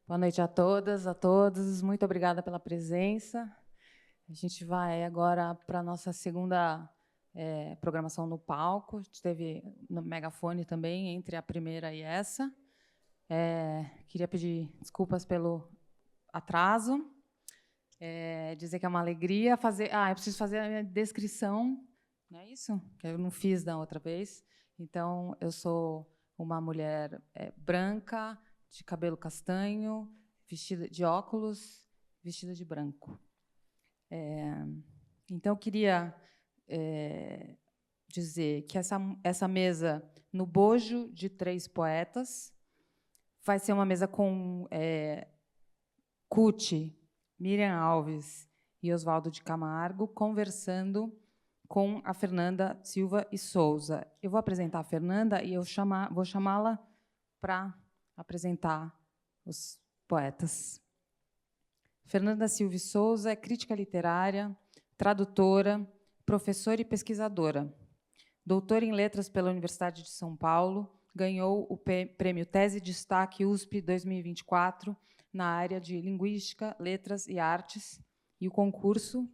Boa noite a todas, a todos. Muito obrigada pela presença. A gente vai agora para a nossa segunda programação no palco. A gente teve no megafone também, entre a primeira e essa. Queria pedir desculpas pelo atraso. Dizer que é uma alegria fazer... eu preciso fazer a minha descrição, não é isso? Que eu não fiz da outra vez. Então, eu sou uma mulher branca, de cabelo castanho, vestida de óculos, vestida de branco. Então, eu queria dizer que essa mesa, no bojo de 3 poetas, vai ser uma mesa com Cuti, Miriam Alves e Oswaldo de Camargo, conversando com a Fernanda Silva e Souza. Eu vou apresentar a Fernanda e vou chamá-la para apresentar os poetas. Fernanda Silva e Souza é crítica literária, tradutora, professora e pesquisadora. Doutora em Letras pela Universidade de São Paulo, ganhou o Prêmio Tese Destaque USP 2024 na área de Linguística, Letras e Artes, e o concurso...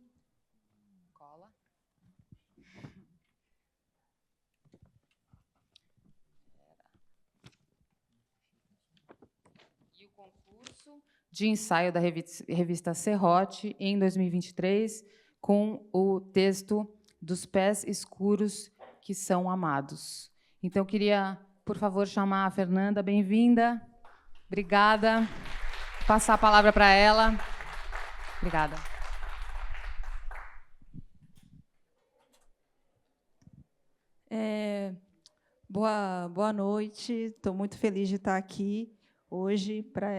de ensaio da revista Serrote, em 2023, com o texto Dos Pés Escuros que São Amados. Então, eu queria, por favor, chamar a Fernanda. Bem-vinda. Obrigada. Passar a palavra para ela. Obrigada. Boa noite. Estou muito feliz de estar aqui hoje para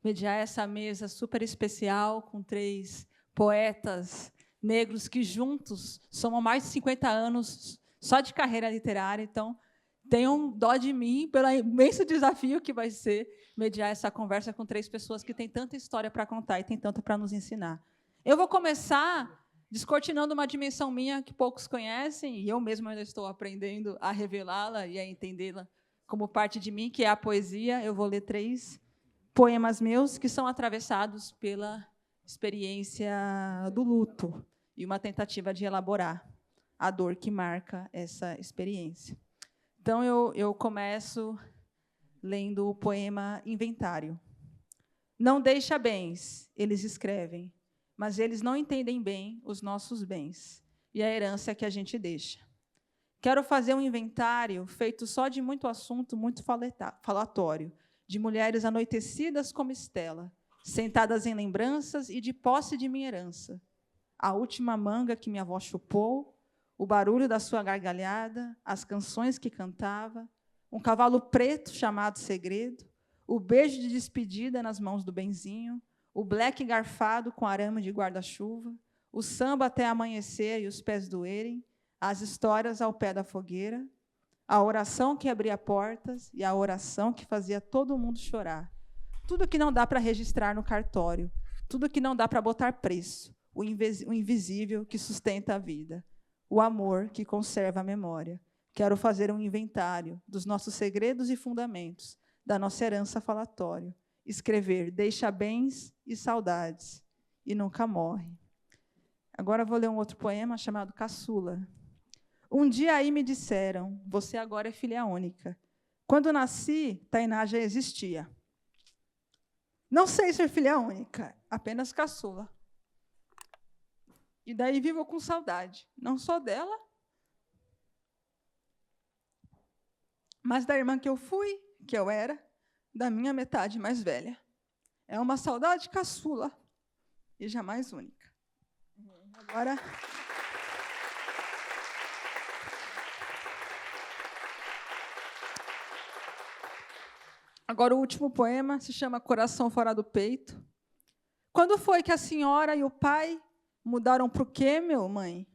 mediar essa mesa super especial com 3 poetas negros que juntos somam mais de 50 anos só de carreira literária. Então, tenham dó de mim pelo imenso desafio que vai ser mediar essa conversa com 3 pessoas que têm tanta história para contar e têm tanto para nos ensinar. Eu vou começar descortinando uma dimensão minha que poucos conhecem, e eu mesma ainda estou aprendendo a revelá-la e a entendê-la como parte de mim, que é a poesia. Eu vou ler 3 poemas meus que são atravessados pela experiência do luto e uma tentativa de elaborar a dor que marca essa experiência. Então, eu começo lendo o poema Inventário. Não deixa bens, eles escrevem, mas eles não entendem bem os nossos bens e a herança que a gente deixa. Quero fazer um inventário feito só de muito assunto, muito falatório, de mulheres anoitecidas como Estela, sentadas em lembranças e de posse de minha herança. A última manga que minha avó chupou, o barulho da sua gargalhada, as canções que cantava, um cavalo preto chamado segredo, o beijo de despedida nas mãos do benzinho, o bleque garfado com arame de guarda-chuva, o samba até amanhecer e os pés doerem, as histórias ao pé da fogueira, a oração que abria portas e a oração que fazia todo mundo chorar. Tudo que não dá para registrar no cartório, tudo que não dá para botar preço, o invisível que sustenta a vida, o amor que conserva a memória. Quero fazer um inventário dos nossos segredos e fundamentos, da nossa herança falatório. Escrever, deixa bens e saudades, e nunca morre. Agora vou ler um outro poema chamado Caçula. Um dia aí me disseram, você agora é filha única. Quando nasci, Tainá já existia. Não sei ser filha única, apenas caçula. E daí vivo com saudade, não só dela, mas da irmã que eu fui, que eu era, da minha metade mais velha. É uma saudade caçula e jamais única. Agora o último poema se chama Coração Fora do Peito. Quando foi que a senhora e o pai mudaram para o Quêmio, mãe?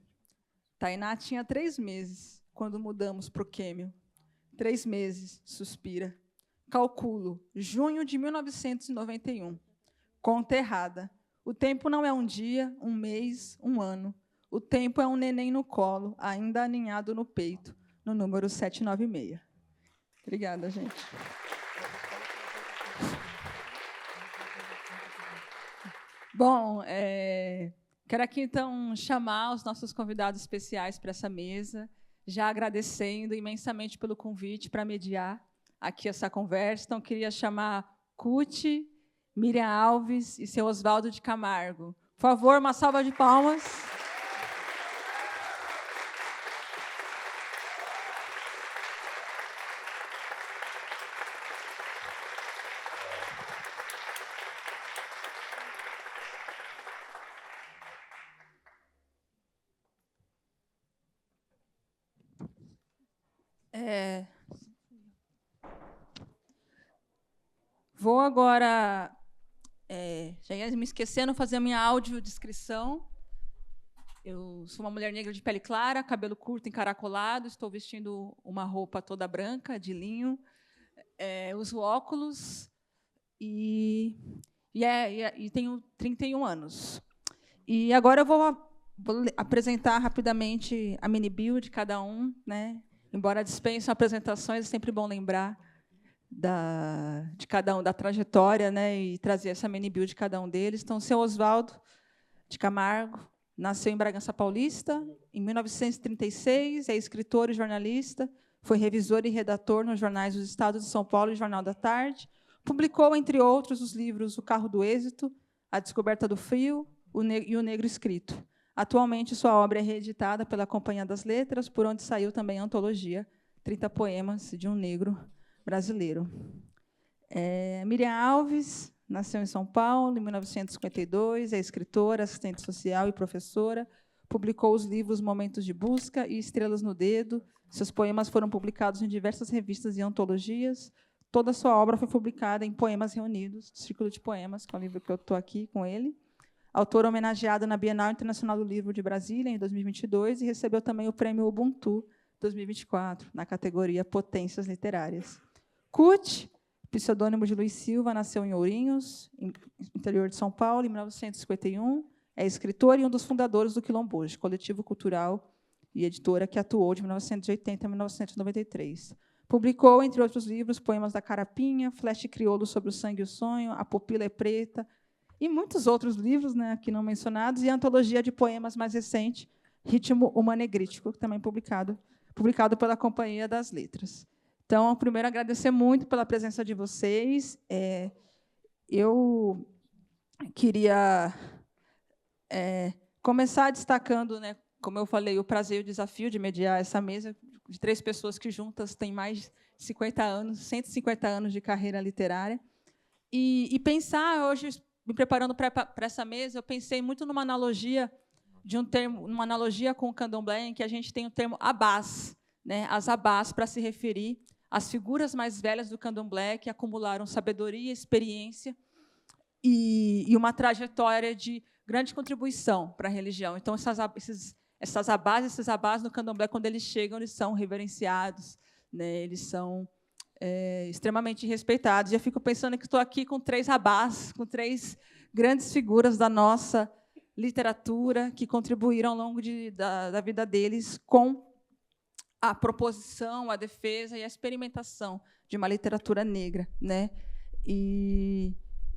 Tainá tinha 3 meses quando mudamos para o Quêmio. 3 meses, suspira. Calculo, junho de 1991. Conta errada. O tempo não é um dia, um mês, um ano. O tempo é um neném no colo, ainda aninhado no peito, no número 796. Obrigada, gente. Bom, quero aqui, então, chamar os nossos convidados especiais para essa mesa, já agradecendo imensamente pelo convite para mediar aqui essa conversa. Então, queria chamar Cuti, Miriam Alves e seu Oswaldo de Camargo. Por favor, uma salva de palmas. Vou agora, já ia me esquecendo, fazer a minha audiodescrição. Eu sou uma mulher negra de pele clara, cabelo curto, encaracolado, estou vestindo uma roupa toda branca, de linho, uso óculos e tenho 31 anos. E agora eu vou apresentar rapidamente a mini-bio de cada um, né? Embora dispensem apresentações, é sempre bom lembrar de cada um, da trajetória, né? E trazer essa mini-bio de cada um deles. Então, o seu Oswaldo de Camargo nasceu em Bragança Paulista, em 1936, é escritor e jornalista, foi revisor e redator nos jornais dos Estados de São Paulo e Jornal da Tarde, publicou, entre outros, os livros O Carro do Êxito, A Descoberta do Frio e O Negro Escrito. Atualmente, sua obra é reeditada pela Companhia das Letras, por onde saiu também a antologia 30 Poemas de um Negro Brasileiro. Miriam Alves nasceu em São Paulo, em 1952, é escritora, assistente social e professora, publicou os livros Momentos de Busca e Estrelas no Dedo. Seus poemas foram publicados em diversas revistas e antologias. Toda a sua obra foi publicada em Poemas Reunidos, Círculo de Poemas, que é o livro que eu estou aqui com ele. Autora homenageada na Bienal Internacional do Livro de Brasília, em 2022, e recebeu também o Prêmio Ubuntu 2024, na categoria Potências Literárias. Cuti, pseudônimo de Luiz Silva, nasceu em Ourinhos, interior de São Paulo, em 1951. É escritor e um dos fundadores do Quilombojo, coletivo cultural e editora que atuou de 1980 a 1993. Publicou, entre outros livros, Poemas da Carapinha, Flash Crioulo sobre o Sangue e o Sonho, A Pupila é Preta, e muitos outros livros, né, aqui não mencionados, e a antologia de poemas mais recente, Ritmo Humanegrítico, também publicado pela Companhia das Letras. Então, primeiro, agradecer muito pela presença de vocês. Eu queria começar destacando, né, como eu falei, o prazer e o desafio de mediar essa mesa de 3 pessoas que juntas têm mais de 50 anos, 150 anos de carreira literária. E pensar, hoje, me preparando para essa mesa, eu pensei muito numa analogia com o candomblé, em que a gente tem o termo abás, né, as abás, para se referir às figuras mais velhas do candomblé, que acumularam sabedoria, experiência e uma trajetória de grande contribuição para a religião. Então, essas abás no candomblé, quando eles chegam, eles são reverenciados, né, eles são extremamente respeitados. E eu fico pensando que estou aqui com 3 abás, com 3 grandes figuras da nossa literatura que contribuíram ao longo da vida deles com a proposição, a defesa e a experimentação de uma literatura negra, né?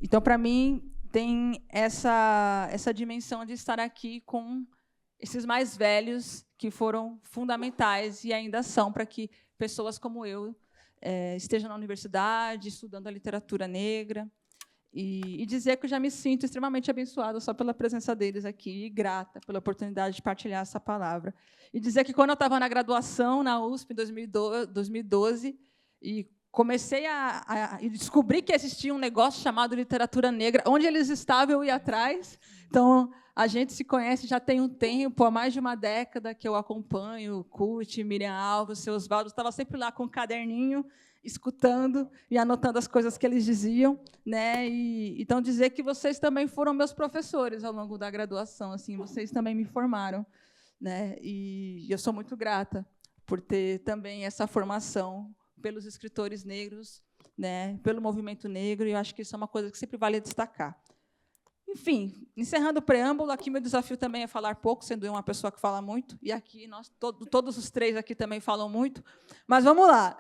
Então, para mim, tem essa dimensão de estar aqui com esses mais velhos que foram fundamentais e ainda são para que pessoas como eu estejam na universidade, estudando a literatura negra, e dizer que eu já me sinto extremamente abençoada só pela presença deles aqui, e grata pela oportunidade de partilhar essa palavra. E dizer que, quando eu estava na graduação, na USP, em 2012, e comecei a descobrir que existia um negócio chamado literatura negra, onde eles estavam, eu ia atrás. Então, a gente se conhece já tem um tempo, há mais de uma década que eu acompanho Cuti, Miriam Alves, seu Oswaldo. Estava sempre lá com um caderninho, escutando e anotando as coisas que eles diziam, né? Então, dizer que vocês também foram meus professores ao longo da graduação, assim, vocês também me formaram, né? E eu sou muito grata por ter também essa formação pelos escritores negros, né? Pelo movimento negro, e eu acho que isso é uma coisa que sempre vale destacar. Enfim, encerrando o preâmbulo, aqui meu desafio também é falar pouco, sendo eu uma pessoa que fala muito, e aqui todos os 3 aqui também falam muito. Mas vamos lá.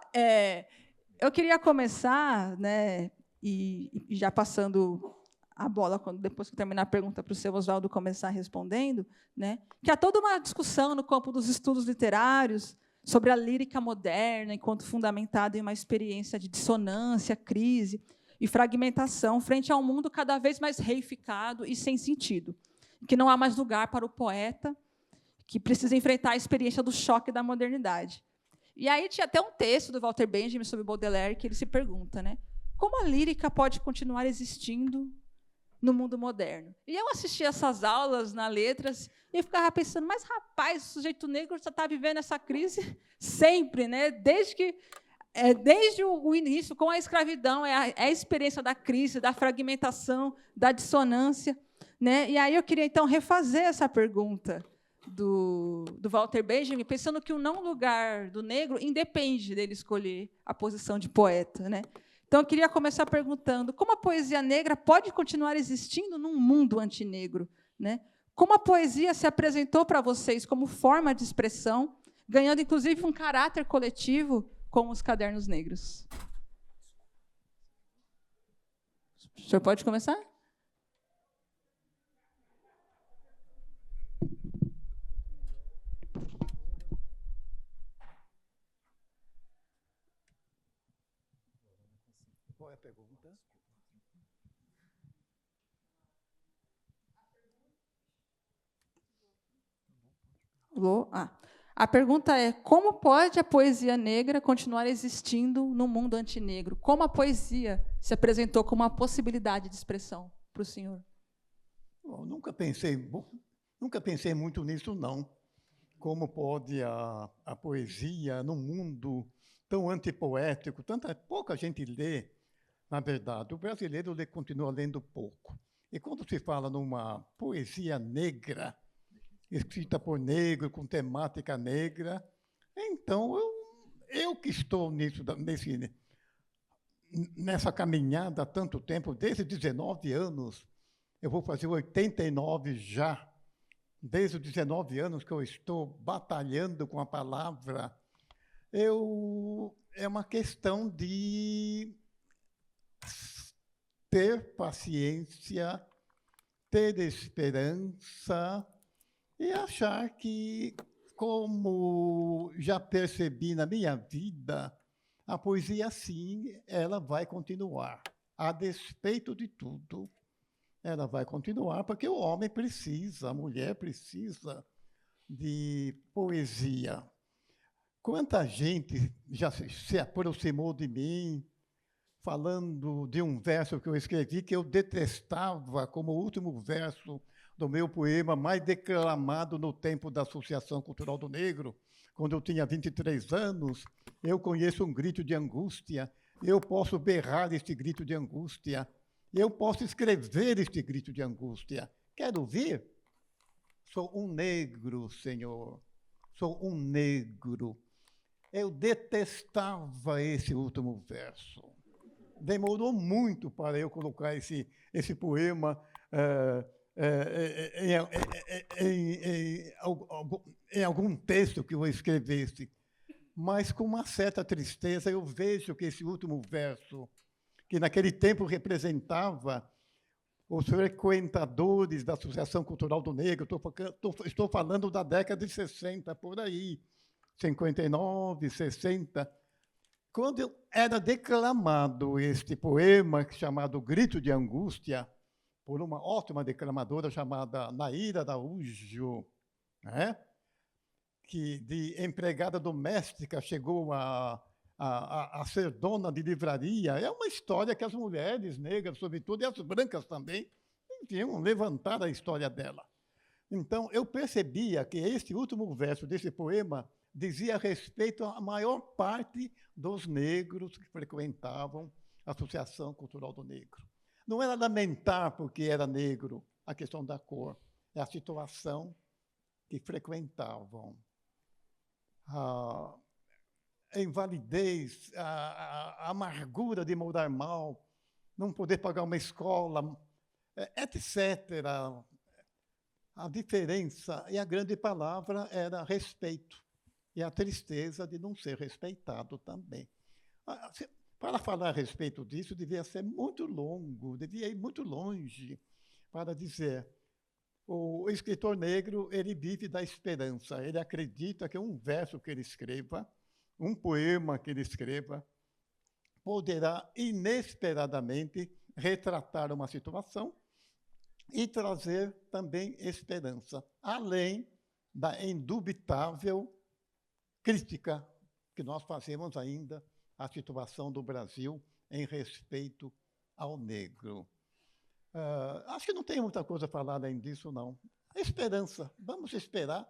Eu queria começar, né, e já passando a bola, depois que eu terminar a pergunta, para o seu Oswaldo começar respondendo, né, que há toda uma discussão no campo dos estudos literários sobre a lírica moderna, enquanto fundamentada em uma experiência de dissonância, crise e fragmentação, frente a um mundo cada vez mais reificado e sem sentido, que não há mais lugar para o poeta, que precisa enfrentar a experiência do choque da modernidade. E aí tinha até um texto do Walter Benjamin sobre Baudelaire que ele se pergunta, né, como a lírica pode continuar existindo no mundo moderno? E eu assistia essas aulas na Letras e ficava pensando, mas, rapaz, o sujeito negro está vivendo essa crise sempre, né? Desde o início, com a escravidão, é a experiência da crise, da fragmentação, da dissonância. Né? E aí eu queria, então, refazer essa pergunta do Walter Benjamin, pensando que o não lugar do negro independe dele escolher a posição de poeta. Né? Então, eu queria começar perguntando como a poesia negra pode continuar existindo num mundo antinegro, né? Como a poesia se apresentou para vocês como forma de expressão, ganhando, inclusive, um caráter coletivo com os Cadernos Negros. O senhor pode começar? Qual é a pergunta? A pergunta é: como pode a poesia negra continuar existindo no mundo antinegro? Como a poesia se apresentou como uma possibilidade de expressão para o senhor? Bom, nunca pensei muito nisso, não. Como pode a poesia, num mundo tão antipoético, pouca gente lê, na verdade. O brasileiro continua lendo pouco. E quando se fala numa poesia negra, escrita por negro, com temática negra, então eu que estou nessa caminhada há tanto tempo, desde 19 anos, eu vou fazer 89 já, desde os 19 anos que eu estou batalhando com a palavra, é uma questão de ter paciência, ter esperança e achar que, como já percebi na minha vida, a poesia, sim, ela vai continuar. A despeito de tudo, ela vai continuar, porque o homem precisa, a mulher precisa de poesia. Quanta gente já se aproximou de mim, falando de um verso que eu escrevi, que eu detestava como o último verso do meu poema mais declamado no tempo da Associação Cultural do Negro, quando eu tinha 23 anos. Eu conheço um grito de angústia, eu posso berrar este grito de angústia, eu posso escrever este grito de angústia. Quer ouvir? Sou um negro, Senhor, sou um negro. Eu detestava esse último verso. Demorou muito para eu colocar esse poema em algum texto que eu escrevesse. Mas, com uma certa tristeza, eu vejo que esse último verso, que naquele tempo representava os frequentadores da Associação Cultural do Negro, estou falando da década de 60, por aí, 59, 60, quando era declamado este poema, chamado Grito de Angústia, por uma ótima declamadora chamada Naira Araújo, né? Que de empregada doméstica chegou a ser dona de livraria. É uma história que as mulheres negras, sobretudo, e as brancas também, deviam levantar a história dela. Então, eu percebia que este último verso desse poema dizia respeito à maior parte dos negros que frequentavam a Associação Cultural do Negro. Não era lamentar porque era negro, a questão da cor, é a situação que frequentavam. A invalidez, a amargura de morar mal, não poder pagar uma escola, etc. A diferença, e a grande palavra era respeito, e a tristeza de não ser respeitado também. Para falar a respeito disso, devia ser muito longo, devia ir muito longe para dizer. O escritor negro, ele vive da esperança. Ele acredita que um verso que ele escreva, um poema que ele escreva, poderá inesperadamente retratar uma situação e trazer também esperança, além da indubitável crítica que nós fazemos ainda à situação do Brasil em respeito ao negro. Acho que não tem muita coisa a falar além disso, não. Esperança, vamos esperar.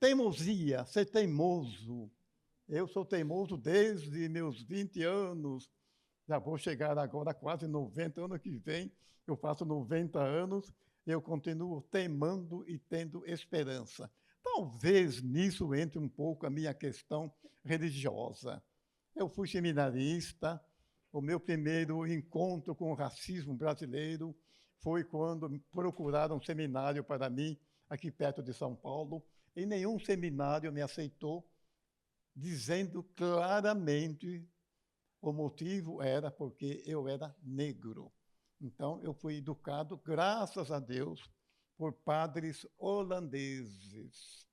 Teimosia, ser teimoso. Eu sou teimoso desde meus 20 anos, já vou chegar agora a quase 90, ano que vem, eu faço 90 anos, eu continuo teimando e tendo esperança. Talvez nisso entre um pouco a minha questão religiosa. Eu fui seminarista, o meu primeiro encontro com o racismo brasileiro foi quando procuraram um seminário para mim, aqui perto de São Paulo, e nenhum seminário me aceitou, dizendo claramente o motivo era porque eu era negro. Então, eu fui educado, graças a Deus, por padres holandeses.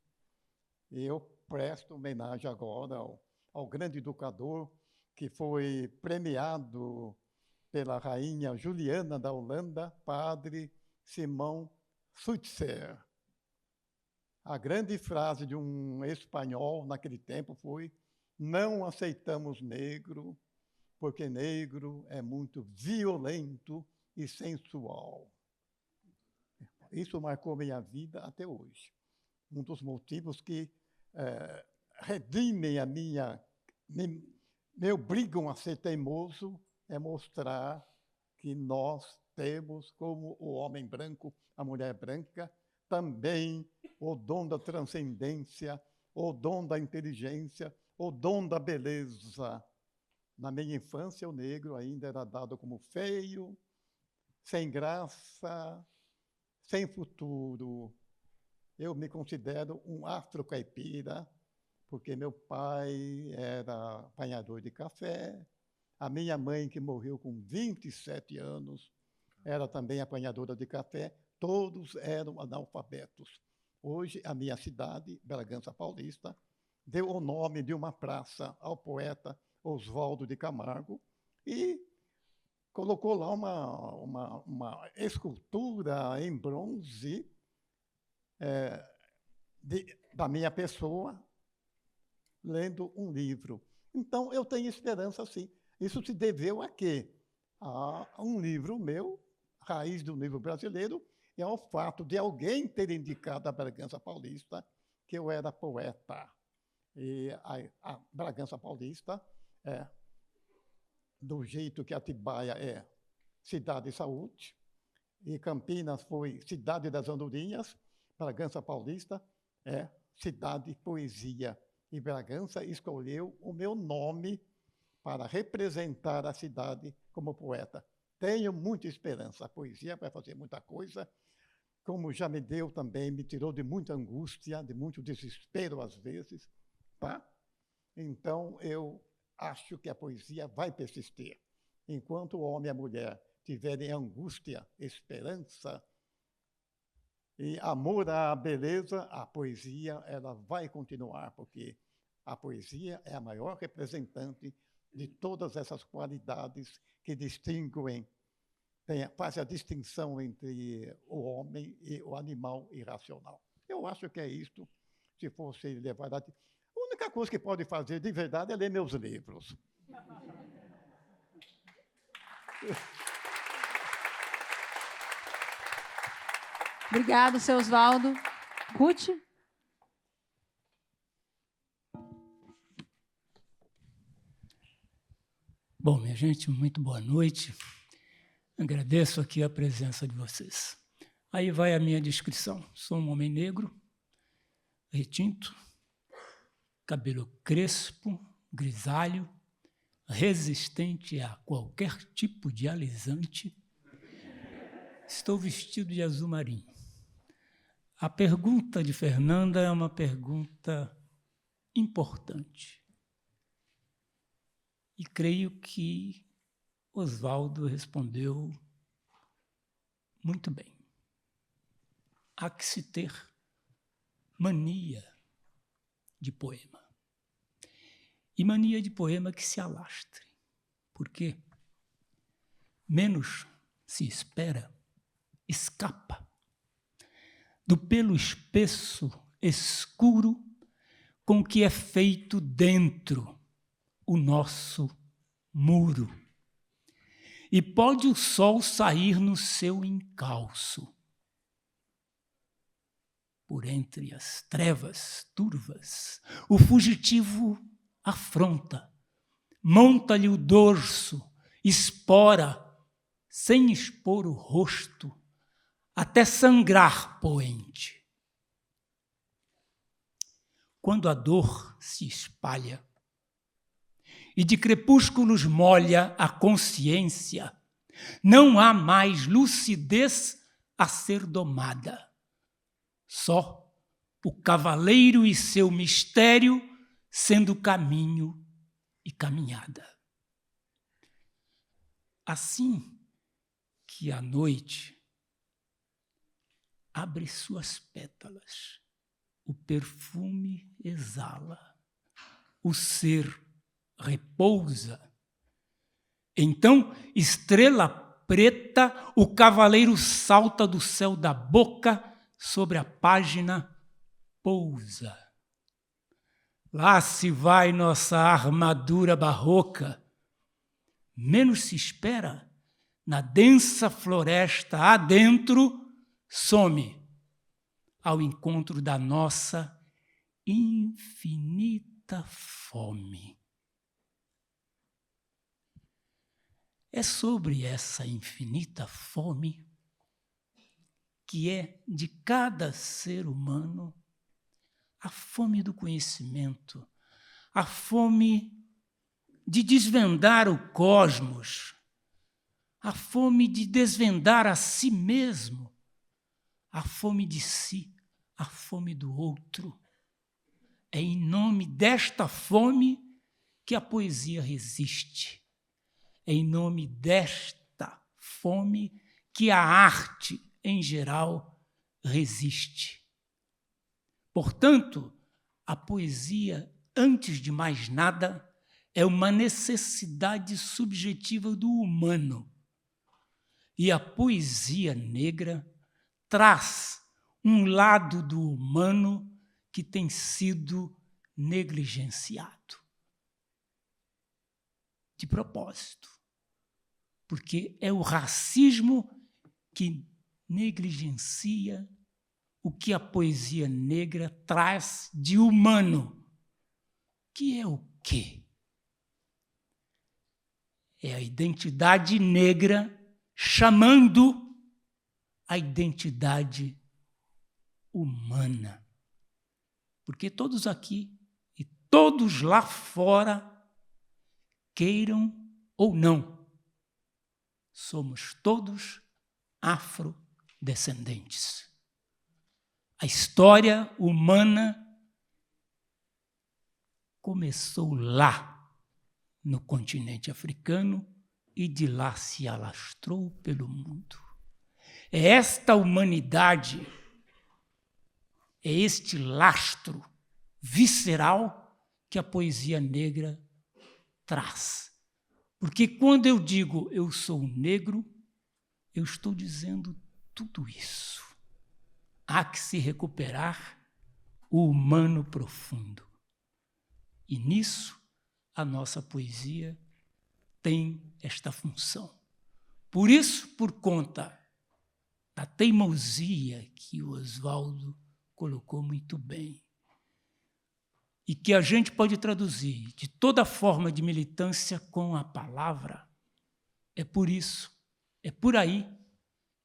E eu presto homenagem agora ao grande educador que foi premiado pela rainha Juliana da Holanda, padre Simão Switzer. A grande frase de um espanhol naquele tempo foi: não aceitamos negro, porque negro é muito violento e sensual. Isso marcou minha vida até hoje. Um dos motivos que redimem a me obrigam a ser teimoso é mostrar que nós temos, como o homem branco, a mulher branca, também o dom da transcendência, o dom da inteligência, o dom da beleza. Na minha infância, o negro ainda era dado como feio, sem graça, sem futuro. Eu me considero um afro-caipira, porque meu pai era apanhador de café, a minha mãe, que morreu com 27 anos, era também apanhadora de café, todos eram analfabetos. Hoje, a minha cidade, Bragança Paulista, deu o nome de uma praça ao poeta Oswaldo de Camargo e colocou lá uma escultura em bronze da minha pessoa, lendo um livro. Então, eu tenho esperança, sim. Isso se deveu a quê? A um livro meu, Raiz do Livro Brasileiro, e ao fato de alguém ter indicado a Bragança Paulista que eu era poeta. E a Bragança Paulista, do jeito que Atibaia é cidade de saúde, e Campinas foi cidade das andorinhas, Bragança Paulista é cidade de poesia. E Bragança escolheu o meu nome para representar a cidade como poeta. Tenho muita esperança. A poesia vai fazer muita coisa, como já me deu também, me tirou de muita angústia, de muito desespero às vezes. Tá? Então, eu acho que a poesia vai persistir. Enquanto o homem e a mulher tiverem angústia, esperança e amor à beleza, a poesia ela vai continuar, porque a poesia é a maior representante de todas essas qualidades que distinguem, faz a distinção entre o homem e o animal irracional. Eu acho que é isto, se fosse levar a... A única coisa que pode fazer de verdade é ler meus livros. Obrigada, seu Oswaldo. Ruth? Bom, minha gente, muito boa noite. Agradeço aqui a presença de vocês. Aí vai a minha descrição. Sou um homem negro, retinto, cabelo crespo, grisalho, resistente a qualquer tipo de alisante. Estou vestido de azul marinho. A pergunta de Fernanda é uma pergunta importante. E E creio que Oswaldo respondeu muito bem. Há que se ter mania de poema. E mania de poema que se alastre. Por quê? Menos se espera, escapa do pelo espesso, escuro, com que é feito dentro o nosso muro. E pode o sol sair no seu encalço. Por entre as trevas turvas, o fugitivo afronta, monta-lhe o dorso, espora, sem expor o rosto, até sangrar poente. Quando a dor se espalha e de crepúsculos molha a consciência, não há mais lucidez a ser domada. Só o cavaleiro e seu mistério sendo caminho e caminhada. Assim que a noite abre suas pétalas, o perfume exala, o ser repousa. Então, estrela preta, o cavaleiro salta do céu da boca, sobre a página pousa. Lá se vai nossa armadura barroca. Menos se espera, na densa floresta adentro, some ao encontro da nossa infinita fome. É sobre essa infinita fome que é de cada ser humano a fome do conhecimento, a fome de desvendar o cosmos, a fome de desvendar a si mesmo, a fome de si, a fome do outro. É em nome desta fome que a poesia resiste. É em nome desta fome que a arte, em geral, resiste. Portanto, a poesia, antes de mais nada, é uma necessidade subjetiva do humano. E a poesia negra traz um lado do humano que tem sido negligenciado. De propósito. Porque é o racismo que negligencia o que a poesia negra traz de humano. Que é o quê? É a identidade negra chamando a identidade humana. Porque todos aqui e todos lá fora, queiram ou não, somos todos afrodescendentes. A história humana começou lá, no continente africano, e de lá se alastrou pelo mundo. É esta humanidade, é este lastro visceral que a poesia negra traz. Porque quando eu digo eu sou negro, eu estou dizendo tudo isso. Há que se recuperar o humano profundo. E nisso a nossa poesia tem esta função. Por isso, por conta da teimosia que o Oswaldo colocou muito bem, e que a gente pode traduzir de toda forma de militância com a palavra, é por isso, é por aí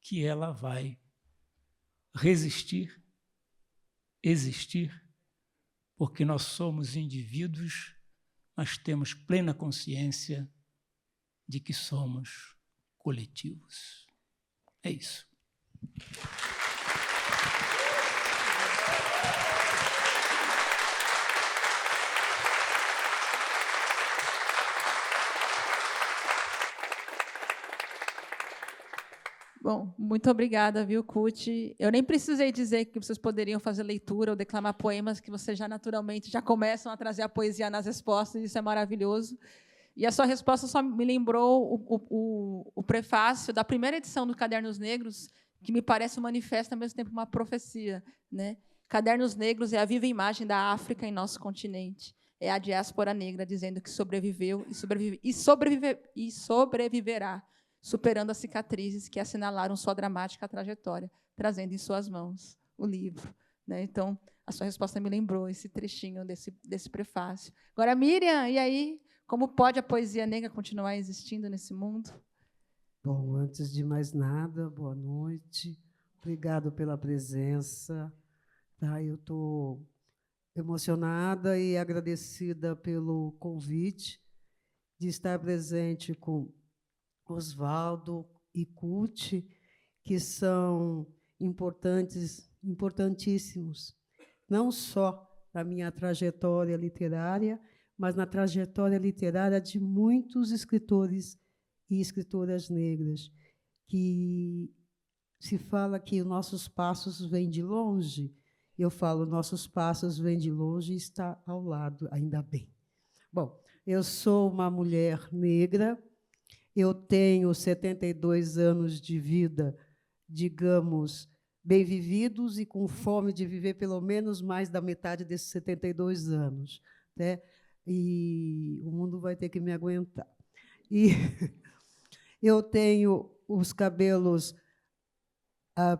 que ela vai resistir, existir, porque nós somos indivíduos, mas temos plena consciência de que somos coletivos. É isso. Bom, muito obrigada, viu, Cuti? Eu nem precisei dizer que vocês poderiam fazer leitura ou declamar poemas, que vocês já naturalmente já começam a trazer a poesia nas respostas, isso é maravilhoso. E a sua resposta só me lembrou o prefácio da primeira edição do Cadernos Negros, que me parece um manifesto, ao mesmo tempo uma profecia, né? Cadernos Negros é a viva imagem da África em nosso continente. É a diáspora negra dizendo que sobreviveu e sobreviverá, superando as cicatrizes que assinalaram sua dramática trajetória, trazendo em suas mãos o livro, né? Então, a sua resposta me lembrou esse trechinho desse prefácio. Agora, Miriam, e aí? Como pode a poesia negra continuar existindo nesse mundo? Bom, antes de mais nada, boa noite. Obrigado pela presença. Tá, eu estou emocionada e agradecida pelo convite de estar presente com Oswaldo e Cuti, que são importantíssimos, não só na minha trajetória literária, mas na trajetória literária de muitos escritores e escritoras negras, que se fala que nossos passos vêm de longe. Eu falo, nossos passos vêm de longe e está ao lado, ainda bem. Bom, eu sou uma mulher negra, eu tenho 72 anos de vida, digamos, bem vividos e com fome de viver pelo menos mais da metade desses 72 anos, né? E o mundo vai ter que me aguentar. E eu tenho os cabelos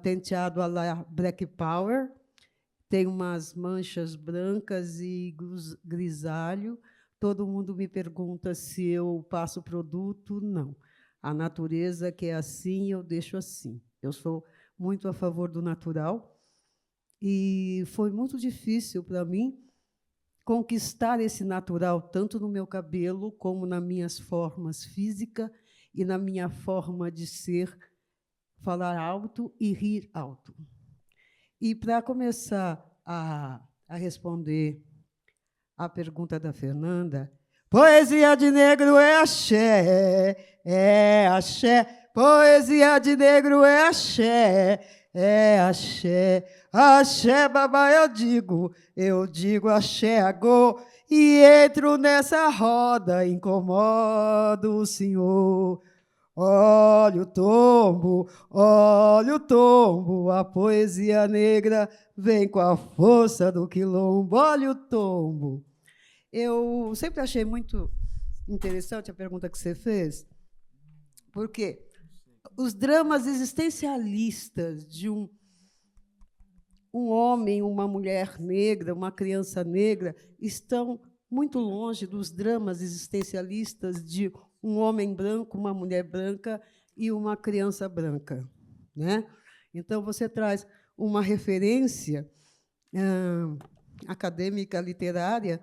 penteados à la Black Power, tenho umas manchas brancas e grisalho. Todo mundo me pergunta se eu passo produto. Não. A natureza que é assim, eu deixo assim. Eu sou muito a favor do natural. E foi muito difícil para mim conquistar esse natural, tanto no meu cabelo, como nas minhas formas físicas e na minha forma de ser, falar alto e rir alto. E, para começar a responder a pergunta da Fernanda, poesia de negro é axé, poesia de negro é axé, axé, babá, eu digo axé agô, e entro nessa roda, incomodo o senhor. Olha o tombo, a poesia negra vem com a força do quilombo, olha o tombo. Eu sempre achei muito interessante a pergunta que você fez, porque os dramas existencialistas de um homem, uma mulher negra, uma criança negra, estão muito longe dos dramas existencialistas de um homem branco, uma mulher branca e uma criança branca, né? Então, você traz uma referência acadêmica, literária,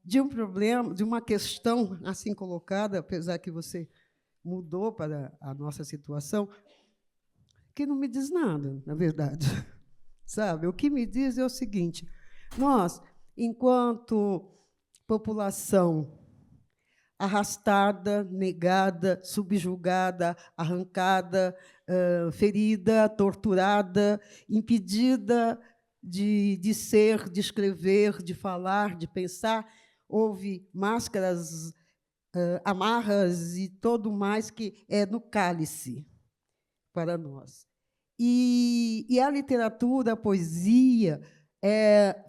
de um problema, de uma questão assim colocada, apesar que você mudou para a nossa situação, que não me diz nada, na verdade. Sabe? O que me diz é o seguinte: nós, enquanto população arrastada, negada, subjugada, arrancada, ferida, torturada, impedida de ser, de escrever, de falar, de pensar, houve máscaras, amarras e todo mais que é no cálice para nós. E a literatura, a poesia,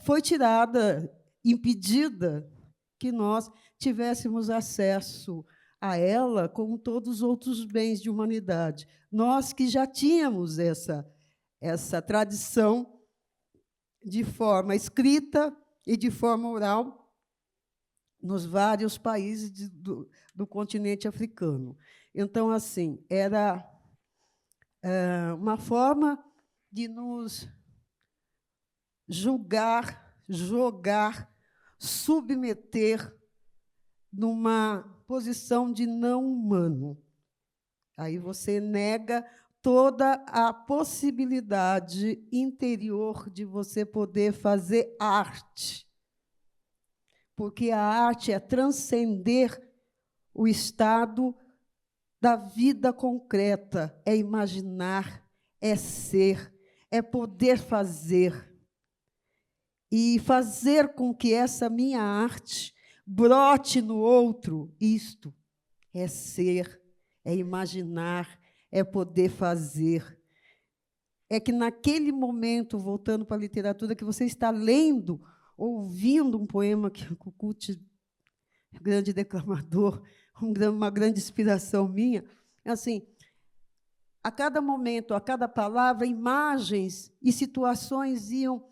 foi tirada, impedida que nós tivéssemos acesso a ela como todos os outros bens de humanidade. Nós que já tínhamos essa tradição de forma escrita e de forma oral nos vários países do continente africano. Então, assim, era uma forma de nos julgar, jogar, submeter numa posição de não humano. Aí você nega toda a possibilidade interior de você poder fazer arte. Porque a arte é transcender o estado da vida concreta, é imaginar, é ser, é poder fazer. E fazer com que essa minha arte brote no outro, isto é ser, é imaginar, é poder fazer. É que, naquele momento, voltando para a literatura, que você está lendo, ouvindo um poema que o Cucut, grande declamador, uma grande inspiração minha, assim, a cada momento, a cada palavra, imagens e situações iam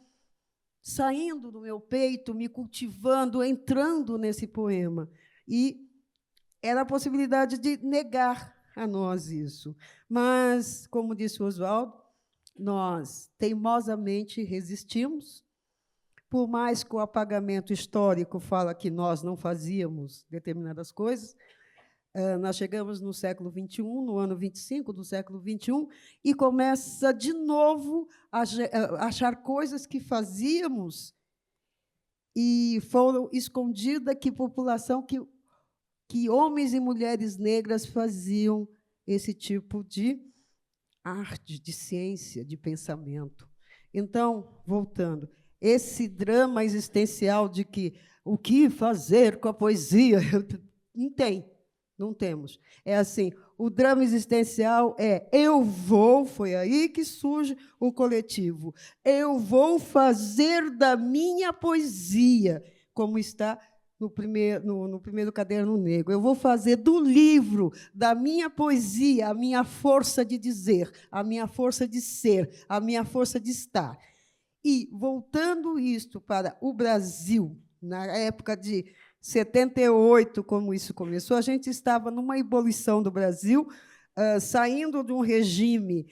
saindo do meu peito, me cultivando, entrando nesse poema. E era a possibilidade de negar a nós isso. Mas, como disse o Oswaldo, nós teimosamente resistimos, por mais que o apagamento histórico fala que nós não fazíamos determinadas coisas. Nós chegamos no século XXI, no ano 25 do século XXI, e começa, de novo, a achar coisas que fazíamos e foram escondidas, que população, que homens e mulheres negras faziam esse tipo de arte, de ciência, de pensamento. Então, voltando, esse drama existencial de que o que fazer com a poesia? Não tem. Não temos. É assim, o drama existencial é eu vou, foi aí que surge o coletivo, eu vou fazer da minha poesia, como está no primeiro Caderno Negro, eu vou fazer do livro, da minha poesia, a minha força de dizer, a minha força de ser, a minha força de estar. E, voltando isto para o Brasil, na época de 78, como isso começou, a gente estava numa ebulição do Brasil, saindo de um regime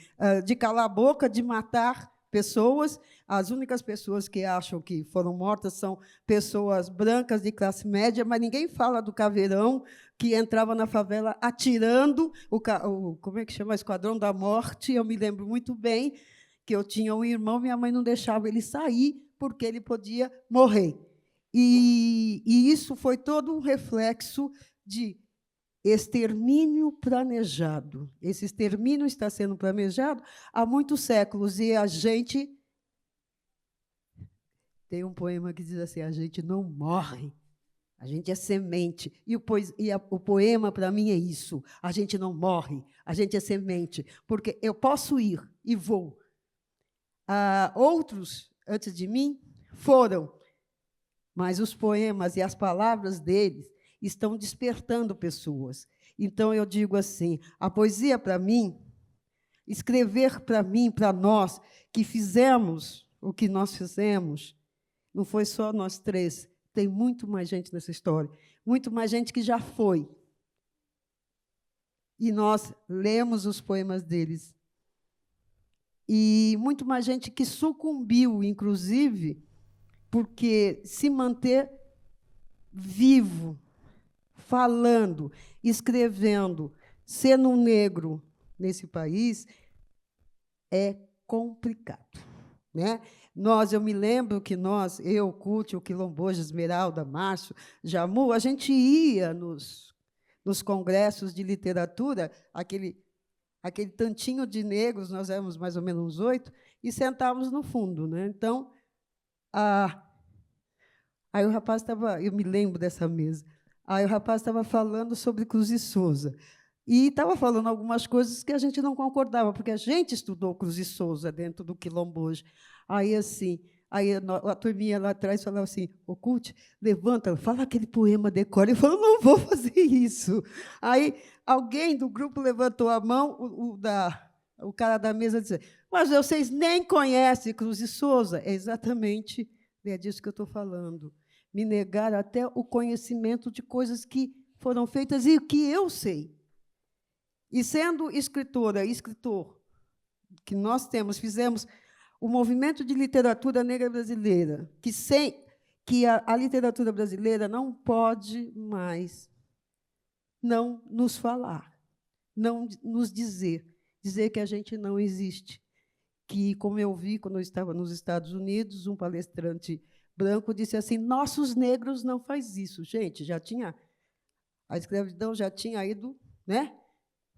de calar a boca, de matar pessoas. As únicas pessoas que acham que foram mortas são pessoas brancas de classe média, mas ninguém fala do Caveirão, que entrava na favela atirando, como é que chama? Esquadrão da Morte. Eu me lembro muito bem que eu tinha um irmão, minha mãe não deixava ele sair, porque ele podia morrer. E isso foi todo um reflexo de extermínio planejado. Esse extermínio está sendo planejado há muitos séculos, e a gente... Tem um poema que diz assim, a gente não morre, a gente é semente. E o poema, para mim, é isso. A gente não morre, a gente é semente, porque eu posso ir e vou. Outros, antes de mim, foram, mas os poemas e as palavras deles estão despertando pessoas. Então, eu digo assim, a poesia, para mim, escrever para mim, para nós, que fizemos o que nós fizemos, não foi só nós três, tem muito mais gente nessa história, muito mais gente que já foi. E nós lemos os poemas deles. E muito mais gente que sucumbiu, inclusive, porque se manter vivo, falando, escrevendo, sendo um negro nesse país, é complicado, né? Eu me lembro que eu, Cuti, o Quilomboja, Esmeralda, Márcio, Jamu, a gente ia nos congressos de literatura, aquele tantinho de negros, nós éramos mais ou menos uns 8, e sentávamos no fundo, né? Então, aí o rapaz estava, eu me lembro dessa mesa, aí o rapaz estava falando sobre Cruz e Souza, e estava falando algumas coisas que a gente não concordava, porque a gente estudou Cruz e Souza dentro do Quilomboja. Aí, assim, a turminha lá atrás falava assim, ô, Cuti, levanta, fala aquele poema, decora. Ele falou, não vou fazer isso. Aí alguém do grupo levantou a mão, o cara da mesa disse, mas vocês nem conhecem Cruz e Souza. É exatamente disso que eu estou falando. Me negaram até o conhecimento de coisas que foram feitas e que eu sei. E sendo escritora e escritor, que nós fizemos o movimento de literatura negra brasileira, que a literatura brasileira não pode mais não nos falar, não nos dizer que a gente não existe. Que, como eu vi quando eu estava nos Estados Unidos, um palestrante branco disse assim, nossos negros não faz isso. Gente, a escravidão já tinha ido, né?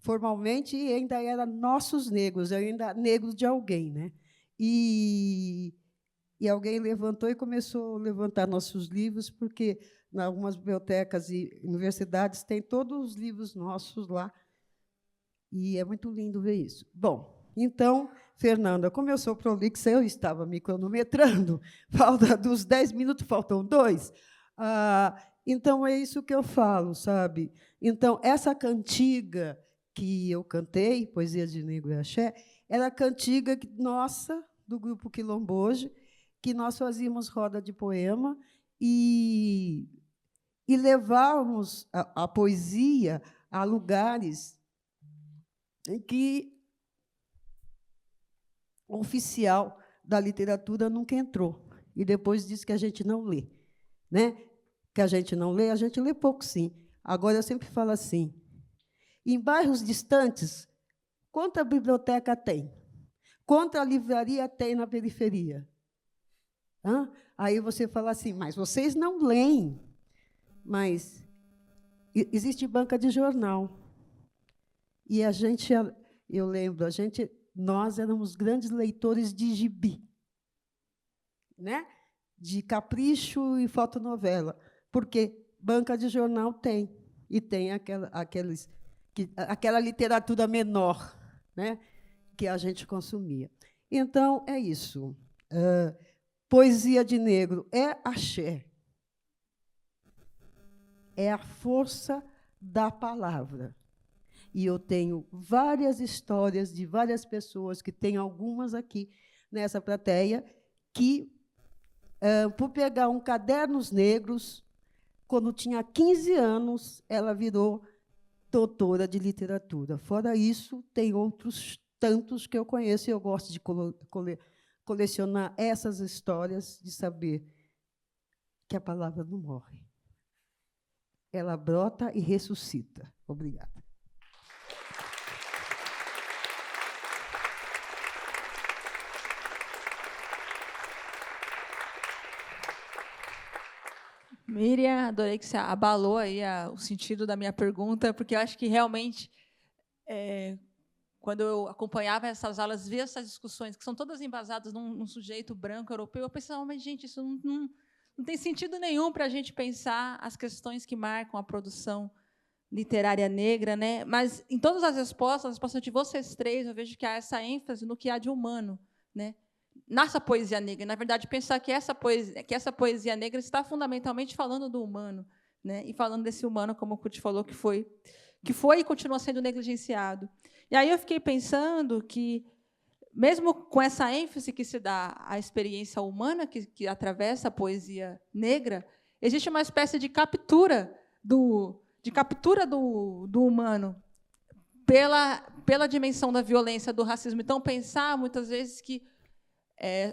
formalmente, e ainda era nossos negros, ainda negros de alguém, né? E alguém levantou e começou a levantar nossos livros, porque em algumas bibliotecas e universidades tem todos os livros nossos lá, e é muito lindo ver isso. Bom, então, Fernanda, como eu sou prolixa, eu estava me cronometrando, falta dos 10 minutos, faltam 2. Então, é isso que eu falo, sabe? Então, essa cantiga que eu cantei, Poesia de Negro e Axé, era a cantiga nossa, do Grupo Quilomboje, que nós fazíamos roda de poema e levávamos a poesia a lugares em que o oficial da literatura nunca entrou. E depois disse que a gente não lê. Né? Que a gente não lê, a gente lê pouco, sim. Agora, eu sempre falo assim, em bairros distantes, quanta biblioteca tem? Quanta livraria tem na periferia? Aí você fala assim, mas vocês não leem. Mas existe banca de jornal. E a gente, eu lembro, nós éramos grandes leitores de gibi, né? De Capricho e fotonovela, porque banca de jornal tem, e tem aquela literatura menor, né? Que a gente consumia. Então, é isso. Poesia de negro é axé. É a força da palavra. E eu tenho várias histórias de várias pessoas, que tem algumas aqui nessa plateia, que, por pegar um Cadernos Negros, quando tinha 15 anos, ela virou doutora de literatura. Fora isso, tem outros tantos que eu conheço, e eu gosto de colecionar essas histórias, de saber que a palavra não morre. Ela brota e ressuscita. Obrigada. Miriam, adorei que você abalou aí o sentido da minha pergunta, porque eu acho que, realmente, quando eu acompanhava essas aulas, via essas discussões, que são todas embasadas num sujeito branco europeu, eu pensava, mas, gente, isso não tem sentido nenhum para a gente pensar as questões que marcam a produção literária negra, né? Mas, em todas as respostas de vocês três, eu vejo que há essa ênfase no que há de humano, né? Nessa poesia negra. Na verdade, pensar que essa poesia negra está fundamentalmente falando do humano, né? E falando desse humano, como o Kurt falou, que foi e continua sendo negligenciado. E aí eu fiquei pensando que, mesmo com essa ênfase que se dá à experiência humana que atravessa a poesia negra, existe uma espécie de captura do humano pela dimensão da violência, do racismo. Então, pensar, muitas vezes, que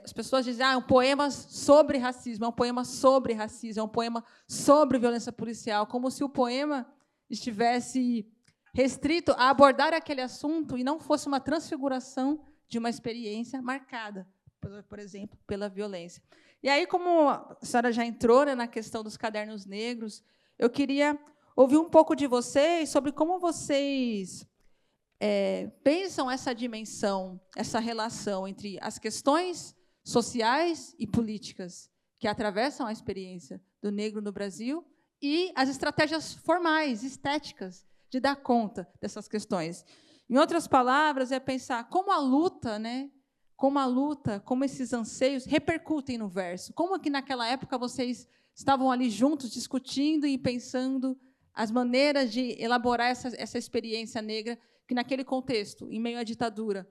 as pessoas dizem, é um poema sobre racismo, é um poema sobre racismo, é um poema sobre violência policial, como se o poema estivesse restrito a abordar aquele assunto e não fosse uma transfiguração de uma experiência marcada, por exemplo, pela violência. E aí, como a senhora já entrou, né, na questão dos cadernos negros, eu queria ouvir um pouco de vocês sobre como vocês pensam essa dimensão, essa relação entre as questões sociais e políticas que atravessam a experiência do negro no Brasil e as estratégias formais, estéticas, de dar conta dessas questões. Em outras palavras, é pensar como a luta, né, como esses anseios repercutem no verso. Como que, naquela época, vocês estavam ali juntos, discutindo e pensando as maneiras de elaborar essa experiência negra, que, naquele contexto, em meio à ditadura,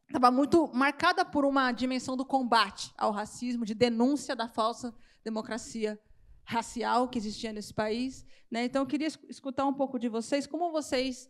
estava muito marcada por uma dimensão do combate ao racismo, de denúncia da falsa democracia racial que existia nesse país, né? Então, eu queria escutar um pouco de vocês, como vocês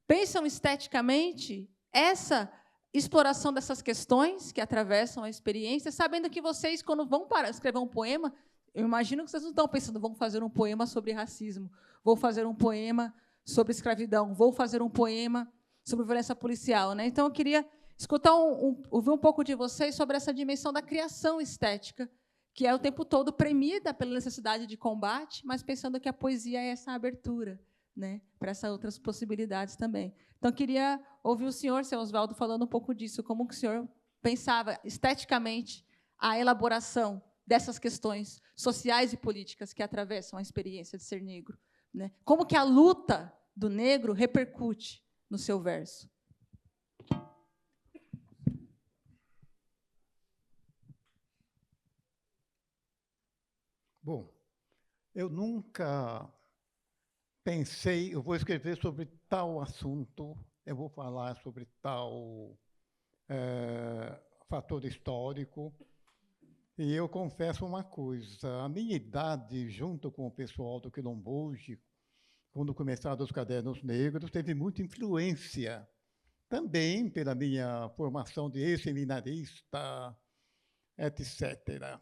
pensam esteticamente essa exploração dessas questões que atravessam a experiência, sabendo que vocês, quando vão escrever um poema, eu imagino que vocês não estão pensando, vão fazer um poema sobre racismo, vou fazer um poema sobre escravidão, vou fazer um poema sobre violência policial, né? Então, eu queria escutar ouvir um pouco de vocês sobre essa dimensão da criação estética, que é o tempo todo premida pela necessidade de combate, mas pensando que a poesia é essa abertura, né, para essas outras possibilidades também. Então, queria ouvir o senhor, seu Oswaldo, falando um pouco disso, como que o senhor pensava esteticamente a elaboração dessas questões sociais e políticas que atravessam a experiência de ser negro, né? Como que a luta do negro repercute no seu verso? Bom, eu nunca pensei, eu vou escrever sobre tal assunto, eu vou falar sobre tal fator histórico. E eu confesso uma coisa, a minha idade, junto com o pessoal do Quilombo hoje, quando começaram os Cadernos Negros, teve muita influência, também pela minha formação de ex-seminarista, etc.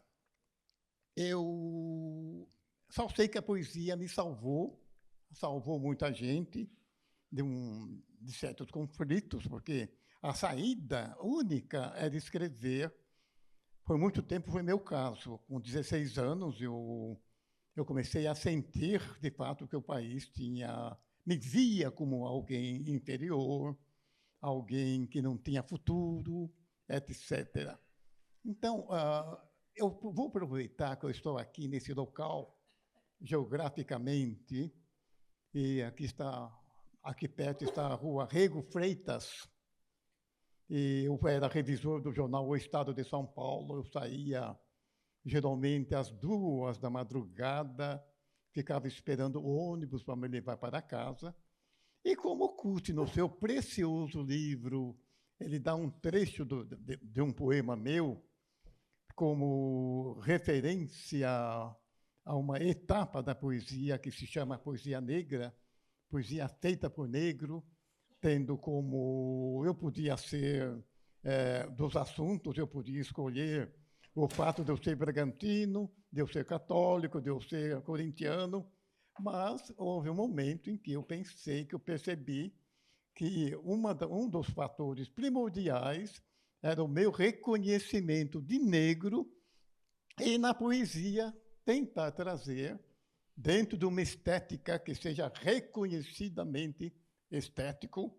Eu só sei que a poesia me salvou muita gente de certos conflitos, porque a saída única era escrever. Por muito tempo foi meu caso. Com 16 anos, eu comecei a sentir, de fato, que o país me via como alguém inferior, alguém que não tinha futuro, etc. Então, eu vou aproveitar que eu estou aqui nesse local, geograficamente, e aqui perto está a rua Rego Freitas, e eu era revisor do jornal O Estado de São Paulo, eu saía geralmente às 2 da madrugada, ficava esperando o ônibus para me levar para casa. E como Kut, no seu precioso livro, ele dá um trecho de um poema meu como referência a uma etapa da poesia que se chama poesia negra, poesia feita por negro, tendo como eu podia ser, dos assuntos, eu podia escolher o fato de eu ser bragantino, de eu ser católico, de eu ser corintiano, mas houve um momento em que eu percebi que um dos fatores primordiais era o meu reconhecimento de negro e, na poesia, tentar trazer, dentro de uma estética que seja reconhecidamente estético,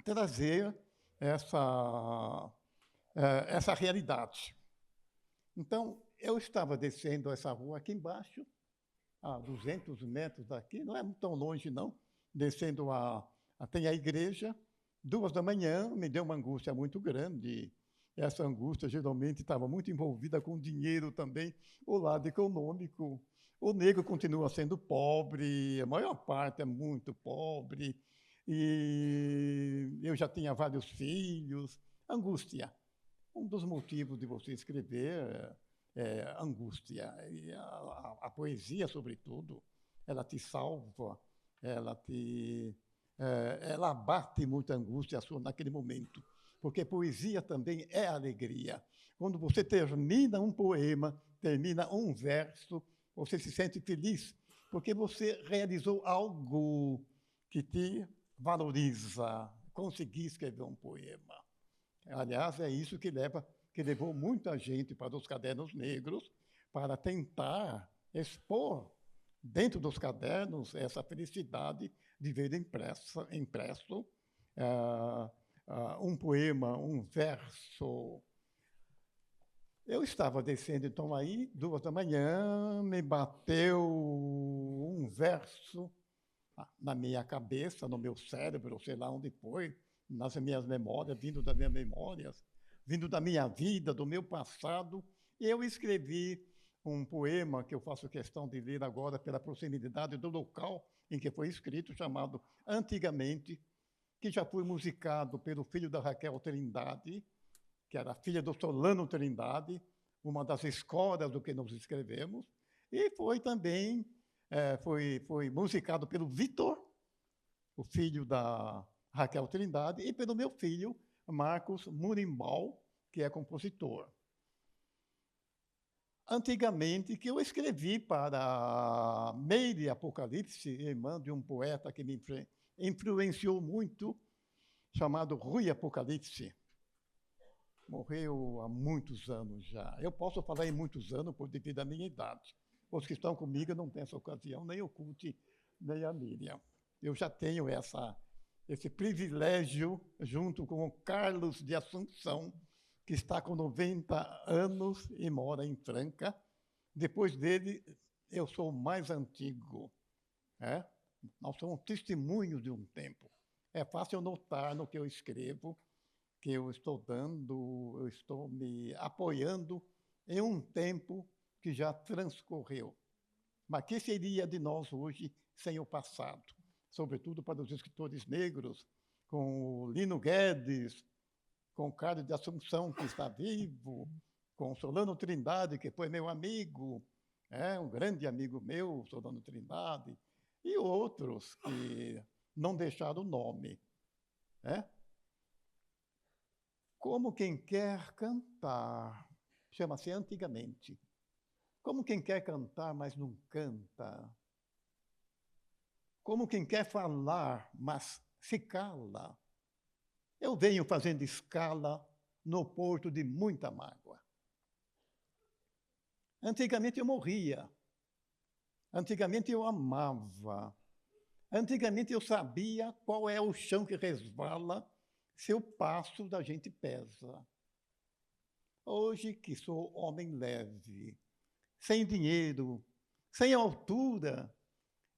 trazer essa realidade. Então, eu estava descendo essa rua aqui embaixo, a 200 metros daqui, não é tão longe, não, descendo tem a igreja, 2 da manhã, me deu uma angústia muito grande. Essa angústia geralmente estava muito envolvida com dinheiro também, o lado econômico. O negro continua sendo pobre, a maior parte é muito pobre, e eu já tinha vários filhos. Angústia. Um dos motivos de você escrever é angústia. E a poesia, sobretudo, ela te salva, ela abate muita angústia sua naquele momento, porque poesia também é alegria. Quando você termina um poema, termina um verso, você se sente feliz, porque você realizou algo que te valoriza, conseguir escrever um poema. Aliás, é isso que levou muita gente para os Cadernos Negros, para tentar expor dentro dos cadernos essa felicidade de ver impresso um poema, um verso. Eu estava descendo, então, aí, 2 da manhã, me bateu um verso na minha cabeça, no meu cérebro, sei lá onde foi, nas minhas memórias, vindo das minhas memórias, vindo da minha vida, do meu passado, e eu escrevi um poema que eu faço questão de ler agora pela proximidade do local em que foi escrito, chamado Antigamente, que já foi musicado pelo filho da Raquel Trindade, que era filha do Solano Trindade, uma das escolas do que nós escrevemos, e foi também foi musicado pelo Vitor, o filho da Raquel Trindade, e pelo meu filho, Marcos Murimbal, que é compositor. Antigamente, que eu escrevi para Meire Apocalipse, irmã de um poeta que me influenciou muito, chamado Rui Apocalipse. Morreu há muitos anos já. Eu posso falar em muitos anos devido à minha idade. Os que estão comigo não têm essa ocasião, nem o Kut, nem a Miriam. eu já tenho esse privilégio, junto com o Carlos de Assunção, que está com 90 anos e mora em Franca. Depois dele, eu sou o mais antigo. Nós somos testemunhos de um tempo. É fácil notar no que eu escrevo que eu estou me apoiando em um tempo que já transcorreu. Mas que seria de nós hoje sem o passado? Sobretudo para os escritores negros, com o Lino Guedes, com o Carlos de Assunção, que está vivo, com o Solano Trindade, que foi meu amigo, um grande amigo meu, Solano Trindade, e outros que não deixaram o nome. Como quem quer cantar, chama-se antigamente. Como quem quer cantar, mas não canta. Como quem quer falar, mas se cala. Eu venho fazendo escala no porto de muita mágoa. Antigamente eu morria. Antigamente eu amava. Antigamente eu sabia qual é o chão que resvala se o passo da gente pesa. Hoje que sou homem leve, sem dinheiro, sem altura,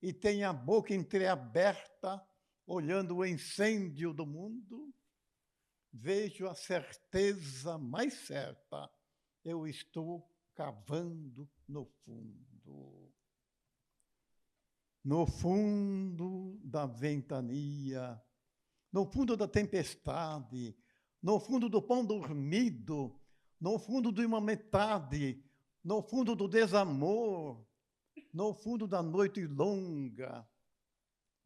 e tenho a boca entreaberta, olhando o incêndio do mundo, vejo a certeza mais certa, eu estou cavando no fundo. No fundo da ventania, no fundo da tempestade, no fundo do pão dormido, no fundo de uma metade, no fundo do desamor, no fundo da noite longa,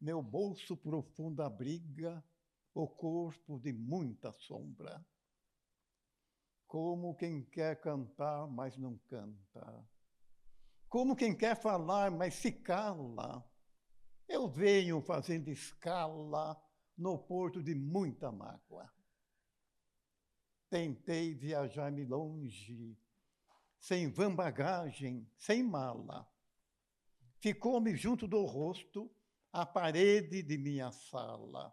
meu bolso profundo abriga o corpo de muita sombra. Como quem quer cantar, mas não canta. Como quem quer falar, mas se cala. Eu venho fazendo escala no porto de muita mágoa. Tentei viajar-me longe, sem van bagagem, sem mala. Ficou-me junto do rosto a parede de minha sala.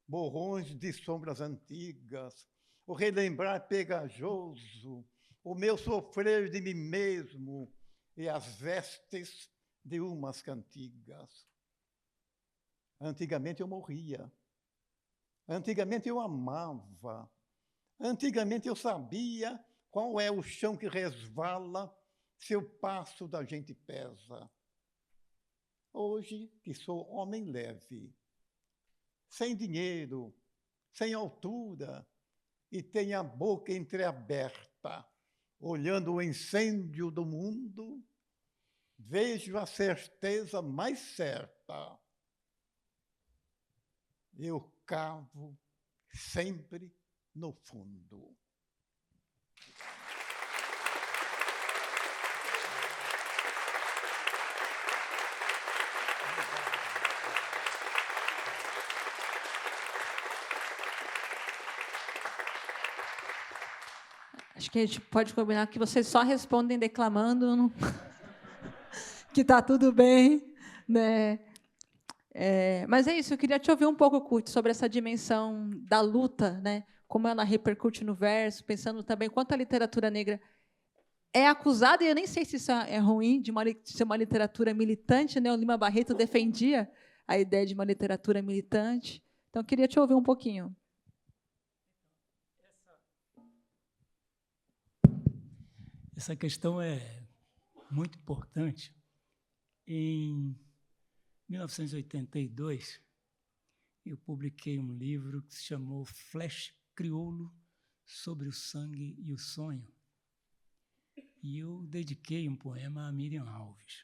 Borrões de sombras antigas, o relembrar pegajoso, o meu sofrer de mim mesmo e as vestes de umas cantigas. Antigamente eu morria. Antigamente eu amava. Antigamente eu sabia qual é o chão que resvala se o passo da gente pesa. Hoje, que sou homem leve, sem dinheiro, sem altura, e tenho a boca entreaberta, olhando o incêndio do mundo, vejo a certeza mais certa. Eu cavo sempre no fundo. Acho que a gente pode combinar que vocês só respondem declamando, não... que está tudo bem, né? Mas é isso, eu queria te ouvir um pouco, Kurt, sobre essa dimensão da luta, né? Como ela repercute no verso, pensando também quanto a literatura negra é acusada, e eu nem sei se isso é ruim, de ser uma literatura militante, né? O Lima Barreto defendia a ideia de uma literatura militante. Então, eu queria te ouvir um pouquinho. Essa questão é muito importante. Em 1982, eu publiquei um livro que se chamou Flash Crioulo sobre o Sangue e o Sonho. E eu dediquei um poema a Miriam Alves,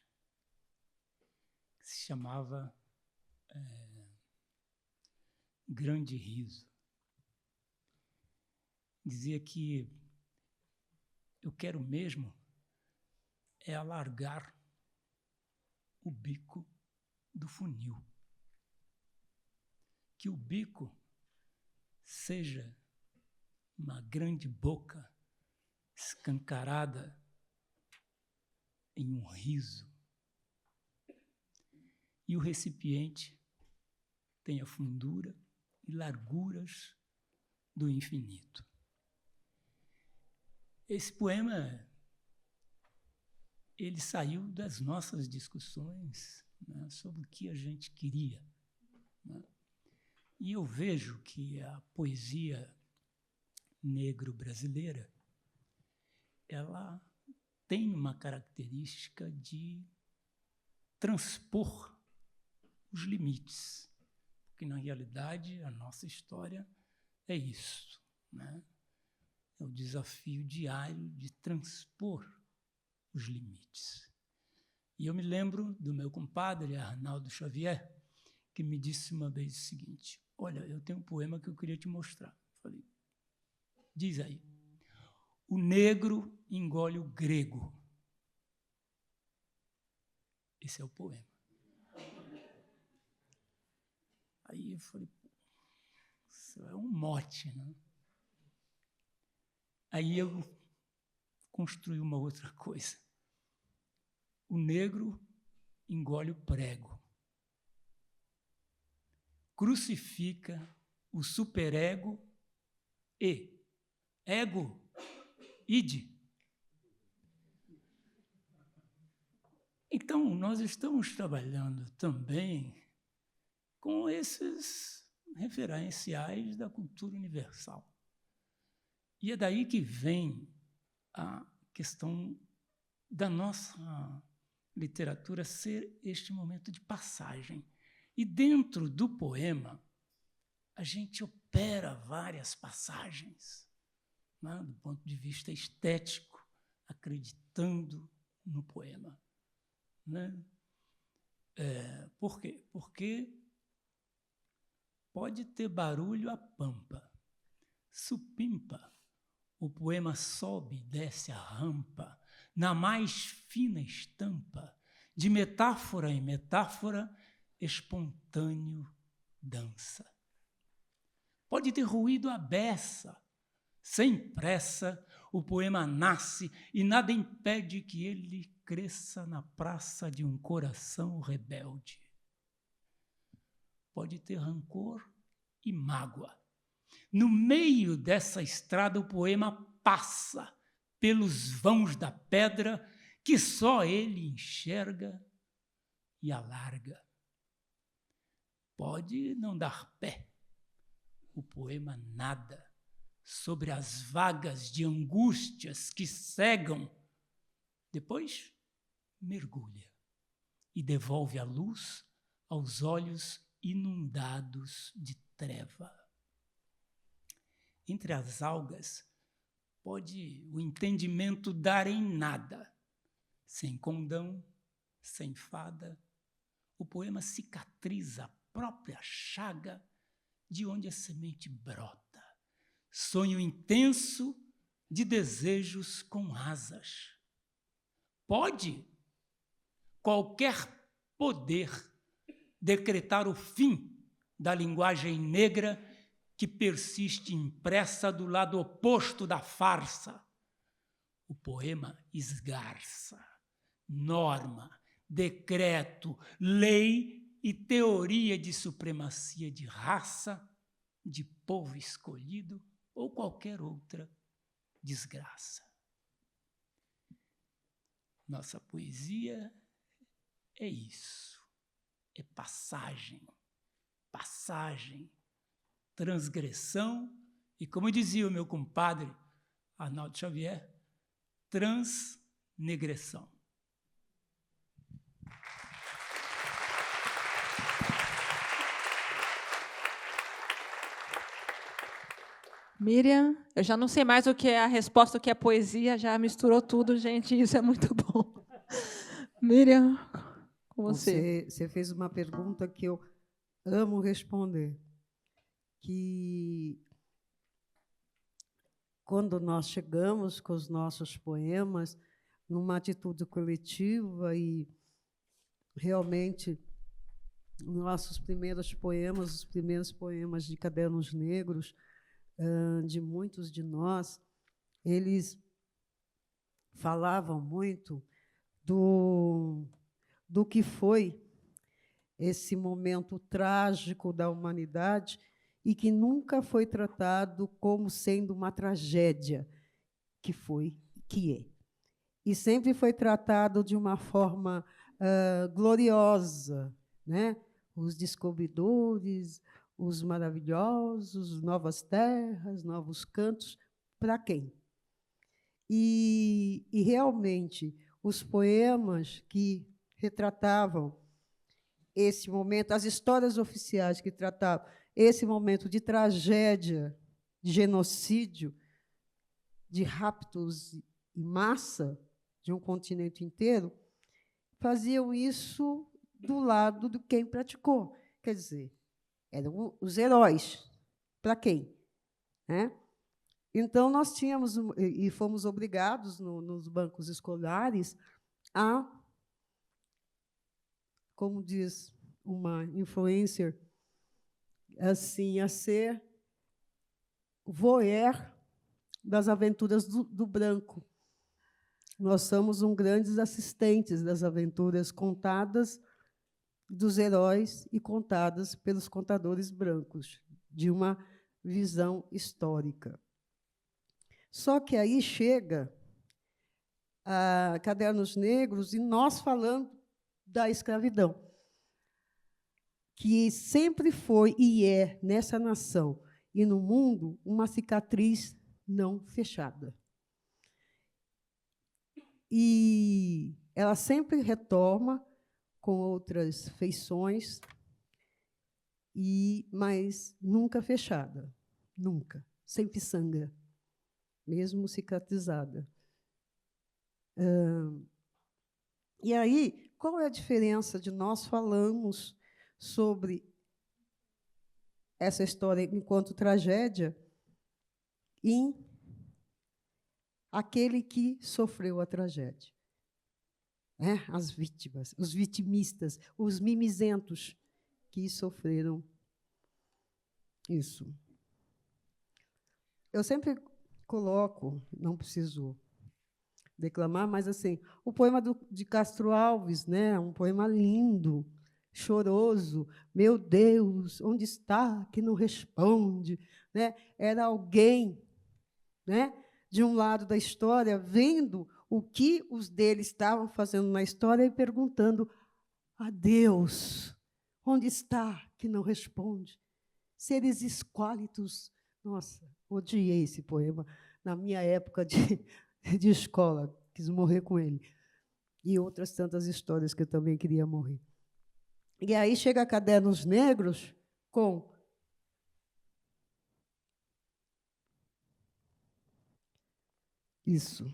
que se chamava Grande Riso. Dizia que eu quero mesmo é alargar o bico do funil. Que o bico seja uma grande boca escancarada em um riso. E o recipiente tem a fundura e larguras do infinito. Esse poema, ele saiu das nossas discussões, né, sobre o que a gente queria, né? E eu vejo que a poesia negro-brasileira, ela tem uma característica de transpor os limites, porque, na realidade, a nossa história é isso, né? É o desafio diário de transpor os limites. E eu me lembro do meu compadre, Arnaldo Xavier, que me disse uma vez o seguinte: olha, eu tenho um poema que eu queria te mostrar. Falei, diz aí. O negro engole o grego. Esse é o poema. Aí eu falei, isso é um mote, né? Aí eu construí uma outra coisa. O negro engole o prego. Crucifica o superego e ego, ide. Então, nós estamos trabalhando também com esses referenciais da cultura universal. E é daí que vem a questão da nossa literatura ser este momento de passagem. E dentro do poema, a gente opera várias passagens, né, do ponto de vista estético, acreditando no poema, né? Por quê? Porque pode ter barulho a pampa, supimpa, o poema sobe e desce a rampa, na mais fina estampa, de metáfora em metáfora, espontâneo dança. Pode ter ruído à beça, sem pressa, o poema nasce e nada impede que ele cresça na praça de um coração rebelde. Pode ter rancor e mágoa. No meio dessa estrada, o poema passa pelos vãos da pedra que só ele enxerga e alarga. Pode não dar pé. O poema nada sobre as vagas de angústias que cegam. Depois, mergulha e devolve a luz aos olhos inundados de treva. Entre as algas, pode o entendimento dar em nada. Sem condão, sem fada, o poema cicatriza a própria chaga de onde a semente brota. Sonho intenso de desejos com asas. Pode qualquer poder decretar o fim da linguagem negra que persiste impressa do lado oposto da farsa. O poema esgarça, norma, decreto, lei e teoria de supremacia de raça, de povo escolhido ou qualquer outra desgraça. Nossa poesia é isso, é passagem, transgressão e, como dizia o meu compadre Arnaldo Xavier, transnegressão. Miriam, eu já não sei mais o que é a resposta, o que é poesia, já misturou tudo, gente, isso é muito bom. Miriam, com você. Você fez uma pergunta que eu amo responder, que quando nós chegamos com os nossos poemas numa atitude coletiva e realmente nossos primeiros poemas, os primeiros poemas de Cadernos Negros, de muitos de nós, eles falavam muito do que foi esse momento trágico da humanidade e que nunca foi tratado como sendo uma tragédia, que é. E sempre foi tratado de uma forma gloriosa, né? Os descobridores, os maravilhosos, novas terras, novos cantos, para quem? E realmente, os poemas que retratavam esse momento, as histórias oficiais que tratavam esse momento de tragédia, de genocídio, de raptos em massa de um continente inteiro, faziam isso do lado de quem praticou. Quer dizer, eram os heróis. Para quem? Né? Então, nós tínhamos, e fomos obrigados, nos bancos escolares, a, como diz uma influencer, assim, a ser voyeur das aventuras do branco. Nós somos grandes assistentes das aventuras contadas dos heróis e contadas pelos contadores brancos, de uma visão histórica. Só que aí chega a Cadernos Negros e nós falando da escravidão, que sempre foi e é, nessa nação e no mundo, uma cicatriz não fechada. E ela sempre retorna com outras feições, mas nunca fechada, nunca, sempre sangra, mesmo cicatrizada. E aí, qual é a diferença de nós falarmos sobre essa história enquanto tragédia em aquele que sofreu a tragédia? As vítimas, os vitimistas, os mimizentos que sofreram isso. Eu sempre coloco, não preciso declamar, mas assim, o poema de Castro Alves, né, um poema lindo, choroso. Meu Deus, onde está que não responde? Né? Era alguém, né, de um lado da história, vendo o que os deles estavam fazendo na história e perguntando a Deus, onde está que não responde? Seres esquálitos. Nossa, odiei esse poema na minha época de escola, quis morrer com ele. E outras tantas histórias que eu também queria morrer. E aí chega Cadernos Negros com isso.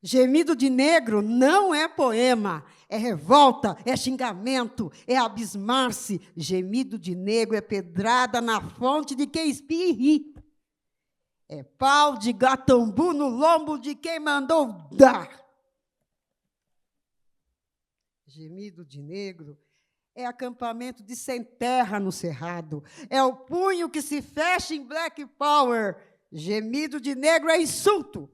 Gemido de negro não é poema, é revolta, é xingamento, é abismar-se. Gemido de negro é pedrada na fonte de quem espia e ri. É pau de gatambu no lombo de quem mandou dar. Gemido de negro é acampamento de sem terra no cerrado. É o punho que se fecha em Black Power. Gemido de negro é insulto.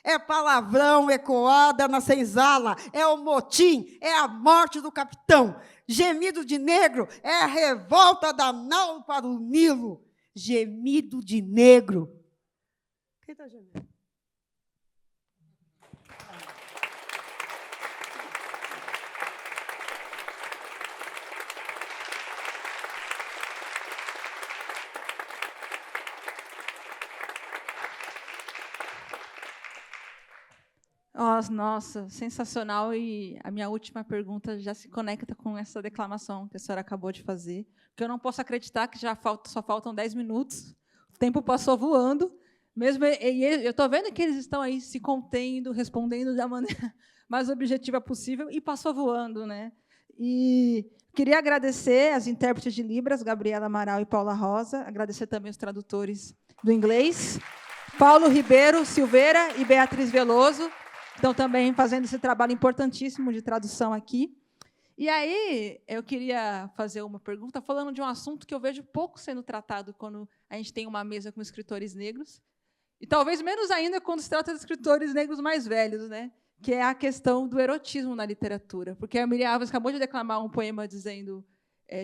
É palavrão ecoada na senzala, é o motim, é a morte do capitão. Gemido de negro é a revolta da nau para o Nilo. Gemido de negro. Quem está gemendo? Nossa, sensacional. E a minha última pergunta já se conecta com essa declamação que a senhora acabou de fazer, porque eu não posso acreditar que só faltam 10 minutos. O tempo passou voando. Mesmo, eu estou vendo que eles estão aí se contendo, respondendo da maneira mais objetiva possível, e passou voando, né? E queria agradecer as intérpretes de Libras, Gabriela Amaral e Paula Rosa, agradecer também os tradutores do inglês, Paulo Ribeiro Silveira e Beatriz Veloso, estão também fazendo esse trabalho importantíssimo de tradução aqui. E aí, eu queria fazer uma pergunta falando de um assunto que eu vejo pouco sendo tratado quando a gente tem uma mesa com escritores negros, E talvez menos ainda quando se trata de escritores negros mais velhos, né? Que é a questão do erotismo na literatura. Porque a Miriam Alves acabou de declamar um poema dizendo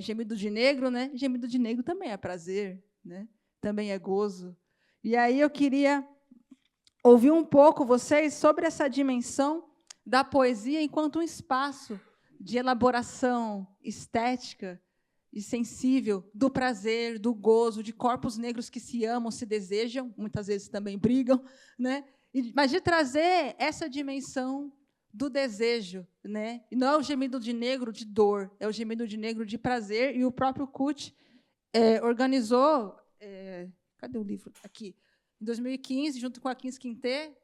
gemido de negro, né? Gemido de negro também é prazer, né? Também é gozo. E aí eu queria ouvir um pouco vocês sobre essa dimensão da poesia enquanto um espaço de elaboração estética e sensível do prazer, do gozo, de corpos negros que se amam, se desejam, muitas vezes também brigam, né? Mas de trazer essa dimensão do desejo, né? E não é o gemido de negro de dor, é o gemido de negro de prazer. E o próprio CUT organizou, cadê o livro? Aqui, em 2015, junto com a Quins Quintê,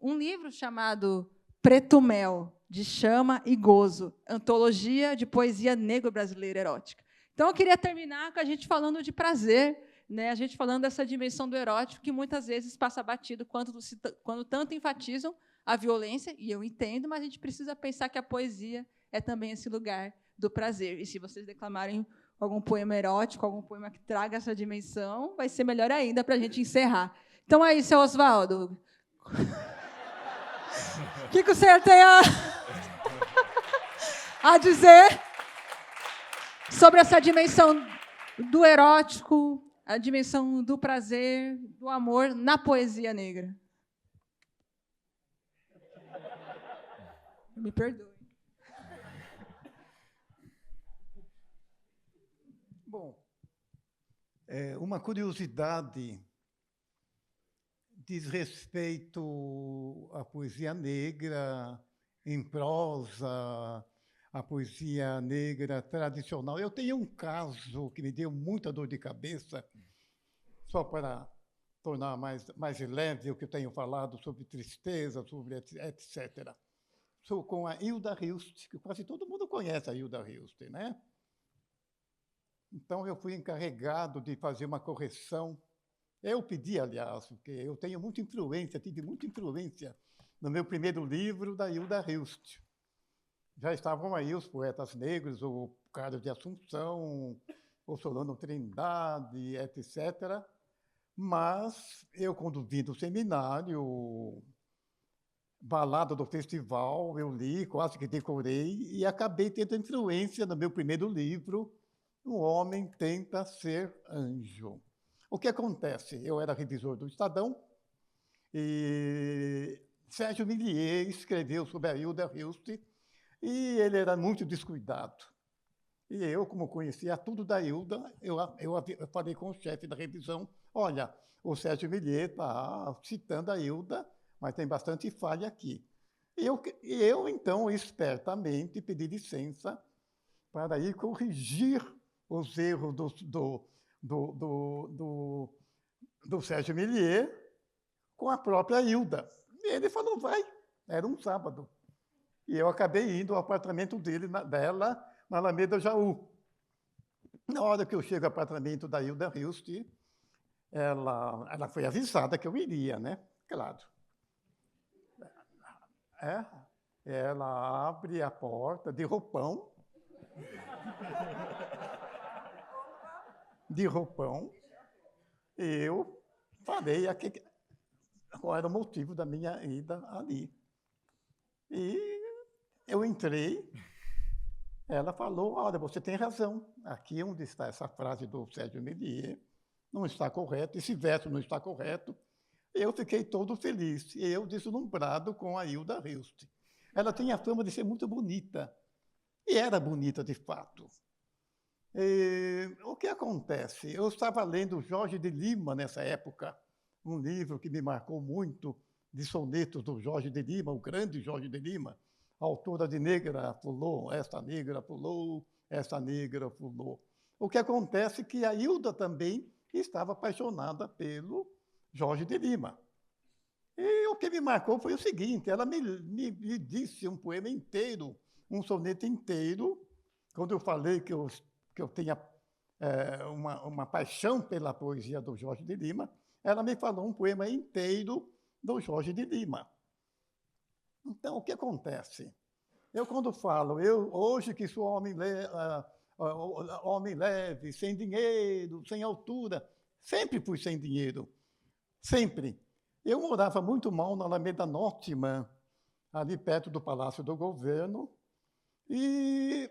um livro chamado Preto Mel, de Chama e Gozo, antologia de poesia negro-brasileira erótica. Então, eu queria terminar com a gente falando de prazer, né? A gente falando dessa dimensão do erótico, que muitas vezes passa batido quando tanto enfatizam a violência, e eu entendo, mas a gente precisa pensar que a poesia é também esse lugar do prazer. E se vocês declamarem algum poema erótico, algum poema que traga essa dimensão, vai ser melhor ainda para a gente encerrar. Então, aí, seu Oswaldo, o que o senhor tem a dizer sobre essa dimensão do erótico, a dimensão do prazer, do amor na poesia negra? Me perdoe. Bom, uma curiosidade diz respeito à poesia negra, em prosa, a poesia negra tradicional. Eu tenho um caso que me deu muita dor de cabeça, só para tornar mais leve o que eu tenho falado sobre tristeza, sobre etc. Sou com a Hilda Hilst, que quase todo mundo conhece a Hilda Hilst, né? Então, eu fui encarregado de fazer uma correção. Eu pedi, aliás, porque eu tenho muita influência, tive muita influência no meu primeiro livro da Hilda Hilst. Já estavam aí os poetas negros, o Carlos de Assunção, o Solano Trindade, etc. Mas eu, quando vim do seminário, Balada do Festival, eu li, quase que decorei, e acabei tendo influência no meu primeiro livro, O Homem Tenta Ser Anjo. O que acontece? Eu era revisor do Estadão e Sérgio Millier escreveu sobre a Hilda Hilst e ele era muito descuidado. E eu, como conhecia tudo da Hilda, eu falei com o chefe da revisão, olha, o Sérgio Millier está citando a Hilda, mas tem bastante falha aqui. E eu, então, espertamente, pedi licença para ir corrigir os erros do Sérgio Millier com a própria Hilda. E ele falou, vai. Era um sábado. E eu acabei indo ao apartamento dela, na Alameda Jaú. Na hora que eu chego ao apartamento da Hilda Hilst, ela foi avisada que eu iria, né? Claro. Ela abre a porta de roupão. Eu falei qual era o motivo da minha ida ali. E eu entrei, ela falou, olha, você tem razão, aqui onde está essa frase do Sérgio Millier, não está correto, esse verso não está correto. Eu fiquei todo feliz, e eu deslumbrado com a Hilda Hilst. Ela tem a fama de ser muito bonita, e era bonita de fato. O que acontece? Eu estava lendo Jorge de Lima nessa época, um livro que me marcou muito, de sonetos do Jorge de Lima, o grande Jorge de Lima, autora de Negra Fulô, esta negra fulô, esta negra fulô. O que acontece é que a Hilda também estava apaixonada pelo Jorge de Lima. E o que me marcou foi o seguinte, ela me disse um poema inteiro, um soneto inteiro, quando eu falei que eu tinha uma paixão pela poesia do Jorge de Lima, ela me falou um poema inteiro do Jorge de Lima. Então, o que acontece? Eu, quando falo, hoje que sou homem leve, sem dinheiro, sem altura, sempre fui sem dinheiro. Sempre. Eu morava muito mal na Alameda Norte, ali perto do Palácio do Governo, e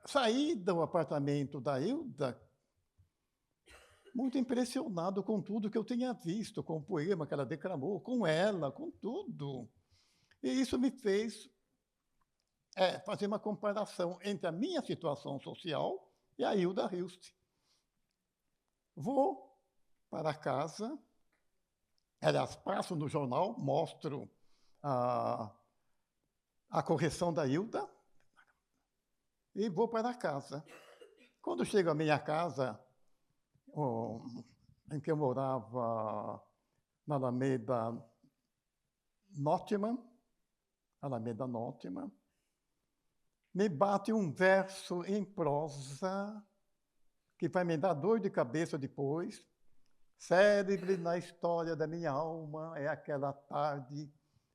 saí do apartamento da Hilda muito impressionado com tudo que eu tinha visto, com o poema que ela declamou, com ela, com tudo. E isso me fez fazer uma comparação entre a minha situação social e a Hilda Hilst. Vou para casa, aliás, passo no jornal, mostro a correção da Hilda e vou para casa. Quando chego à minha casa, em que eu morava na Alameda Norteman, me bate um verso em prosa que vai me dar dor de cabeça depois. Célebre na história da minha alma é aquela tarde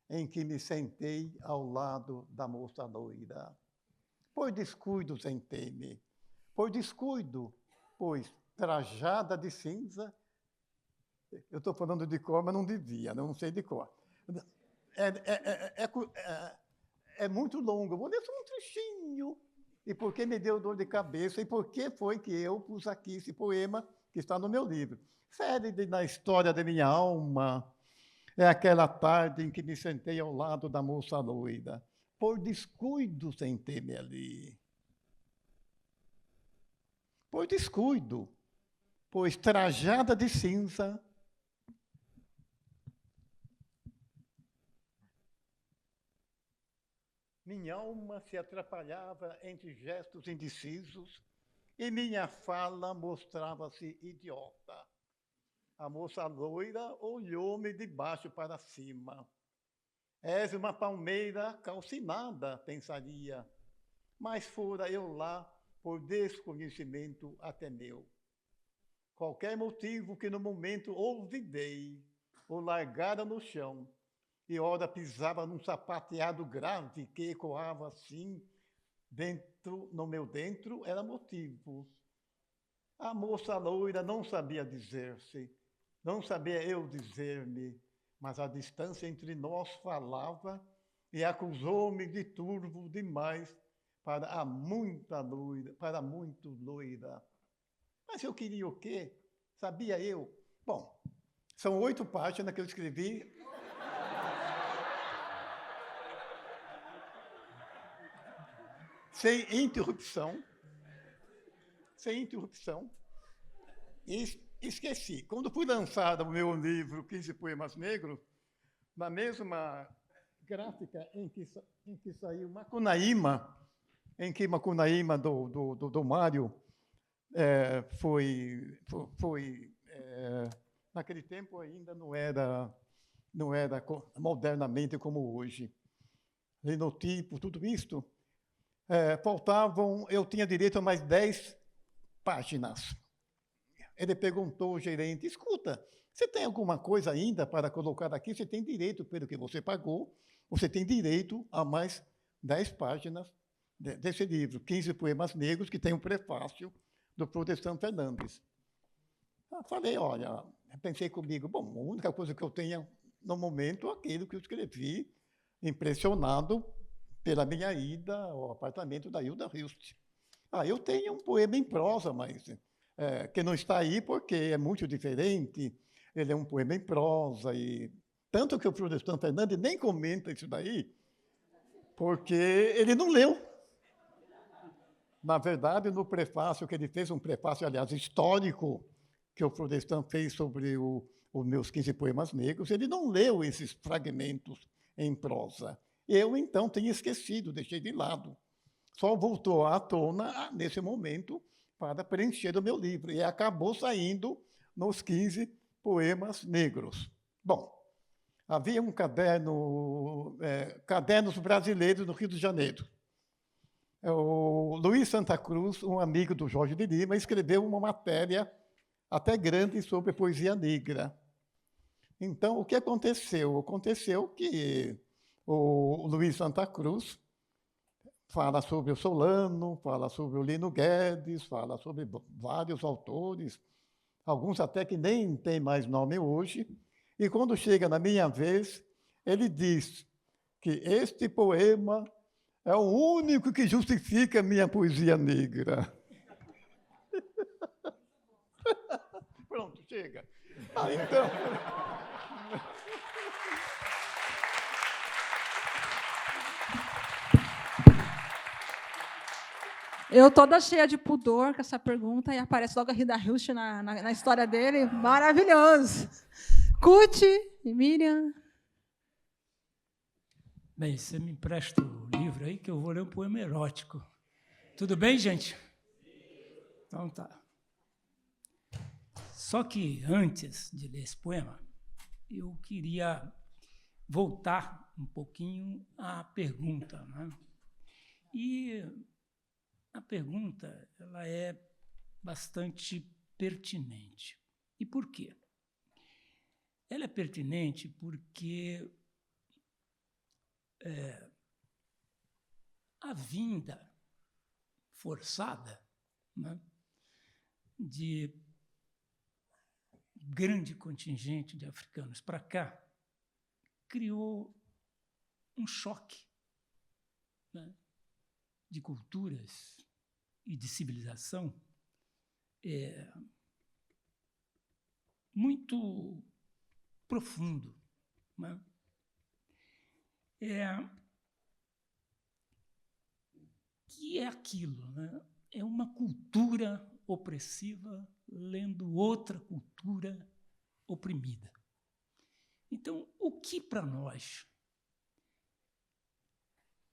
em que me sentei ao lado da moça loira. Por descuido sentei-me, por descuido, pois trajada de cinza, eu estou falando de cor, mas não devia, não sei de cor. É muito longo, eu vou ler só um trechinho. E por que me deu dor de cabeça e por que foi que eu pus aqui esse poema que está no meu livro. Célebre na história da minha alma é aquela tarde em que me sentei ao lado da moça loira. Por descuido sentei-me ali. Por descuido, pois trajada de cinza, minha alma se atrapalhava entre gestos indecisos e minha fala mostrava-se idiota. A moça loira olhou-me de baixo para cima. És uma palmeira calcinada, pensaria, mas fora eu lá por desconhecimento até meu. Qualquer motivo que no momento olvidei, o largara no chão, e ora pisava num sapateado grave que ecoava assim, no meu dentro era motivo. A moça loira não sabia dizer-se, não sabia eu dizer-me, mas a distância entre nós falava e acusou-me de turvo demais para muito loira. Mas eu queria o quê? Sabia eu? Bom, são 8 páginas que eu escrevi. Sem interrupção. E esqueci. Quando fui lançar o meu livro 15 Poemas Negros, na mesma gráfica em que saiu Macunaíma, em que Macunaíma do Mário naquele tempo ainda não era modernamente como hoje. Linotipo, tudo isto. Eu tinha direito a mais 10 páginas. Ele perguntou ao gerente, escuta, você tem alguma coisa ainda para colocar aqui? Você tem direito, pelo que você pagou, você tem direito a mais 10 páginas desse livro, 15 Poemas Negros, que tem um prefácio do Florestan Fernandes. Falei, olha, pensei comigo, bom, a única coisa que eu tenho no momento é aquilo que eu escrevi, impressionado pela minha ida ao apartamento da Hilda Hilst. Eu tenho um poema em prosa, mas que não está aí porque é muito diferente. Ele é um poema em prosa, e tanto que o Florestan Fernandes nem comenta isso daí, porque ele não leu. Na verdade, no prefácio que ele fez, um prefácio, aliás, histórico, que o Florestan fez sobre os meus 15 Poemas Negros, ele não leu esses fragmentos em prosa. Eu, então, tinha esquecido, deixei de lado. Só voltou à tona, nesse momento, para preencher o meu livro. E acabou saindo nos 15 Poemas Negros. Bom, havia um caderno, Cadernos Brasileiros no Rio de Janeiro. O Luiz Santa Cruz, um amigo do Jorge de Lima, escreveu uma matéria até grande sobre poesia negra. Então, o que aconteceu? Aconteceu que o Luiz Santa Cruz fala sobre o Solano, fala sobre o Lino Guedes, fala sobre vários autores, alguns até que nem têm mais nome hoje, e quando chega na minha vez, ele diz que este poema é o único que justifica a minha poesia negra. Pronto, chega. Então... Eu toda cheia de pudor com essa pergunta, e aparece logo a Rida Hilst na história dele. Maravilhoso. Cuti e Miriam. Bem, você me empresta o livro aí, que eu vou ler um poema erótico. Tudo bem, gente? Então tá. Só que antes de ler esse poema, eu queria voltar um pouquinho à pergunta, né? E a pergunta ela é bastante pertinente. E por quê? Ela é pertinente porque a vinda forçada, né, de grande contingente de africanos para cá criou um choque, né, de culturas e de civilização muito profundo, né? Que é aquilo, né? É uma cultura opressiva lendo outra cultura oprimida. Então, o que para nós,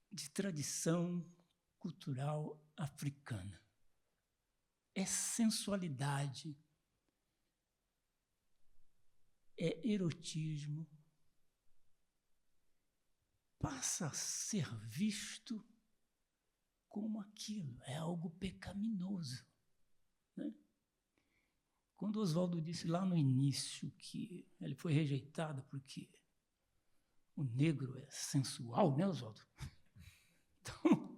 de tradição cultural africana, é sensualidade, é erotismo, passa a ser visto como aquilo, é algo pecaminoso, né? Quando Oswaldo disse lá no início que ele foi rejeitado porque o negro é sensual, né, Oswaldo? Então,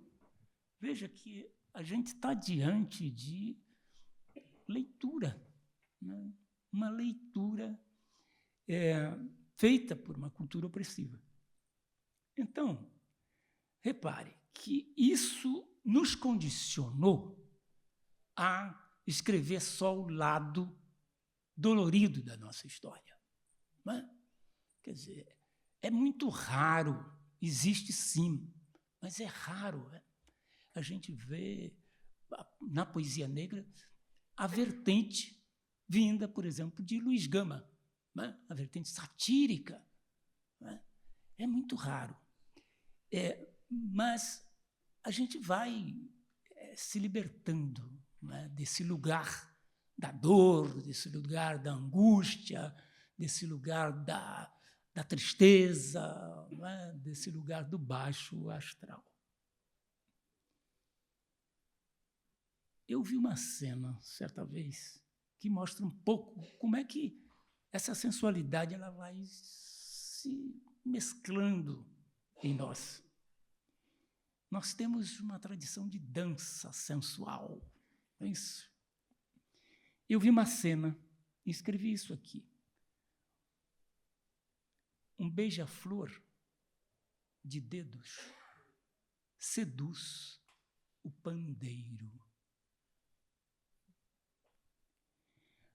veja que a gente está diante de leitura, né? Uma leitura feita por uma cultura opressiva. Então, repare que isso nos condicionou a escrever só o lado dolorido da nossa história, não é? Quer dizer, é muito raro, existe sim, mas é raro, né? A gente vê na poesia negra a vertente vinda, por exemplo, de Luiz Gama, né? A vertente satírica, né? É muito raro. Mas a gente vai se libertando, né, desse lugar da dor, desse lugar da angústia, desse lugar da tristeza, né, desse lugar do baixo astral. Eu vi uma cena, certa vez, que mostra um pouco como é que essa sensualidade ela vai se mesclando em nós. Nós temos uma tradição de dança sensual, não é isso? Eu vi uma cena e escrevi isso aqui. Um beija-flor de dedos seduz o pandeiro.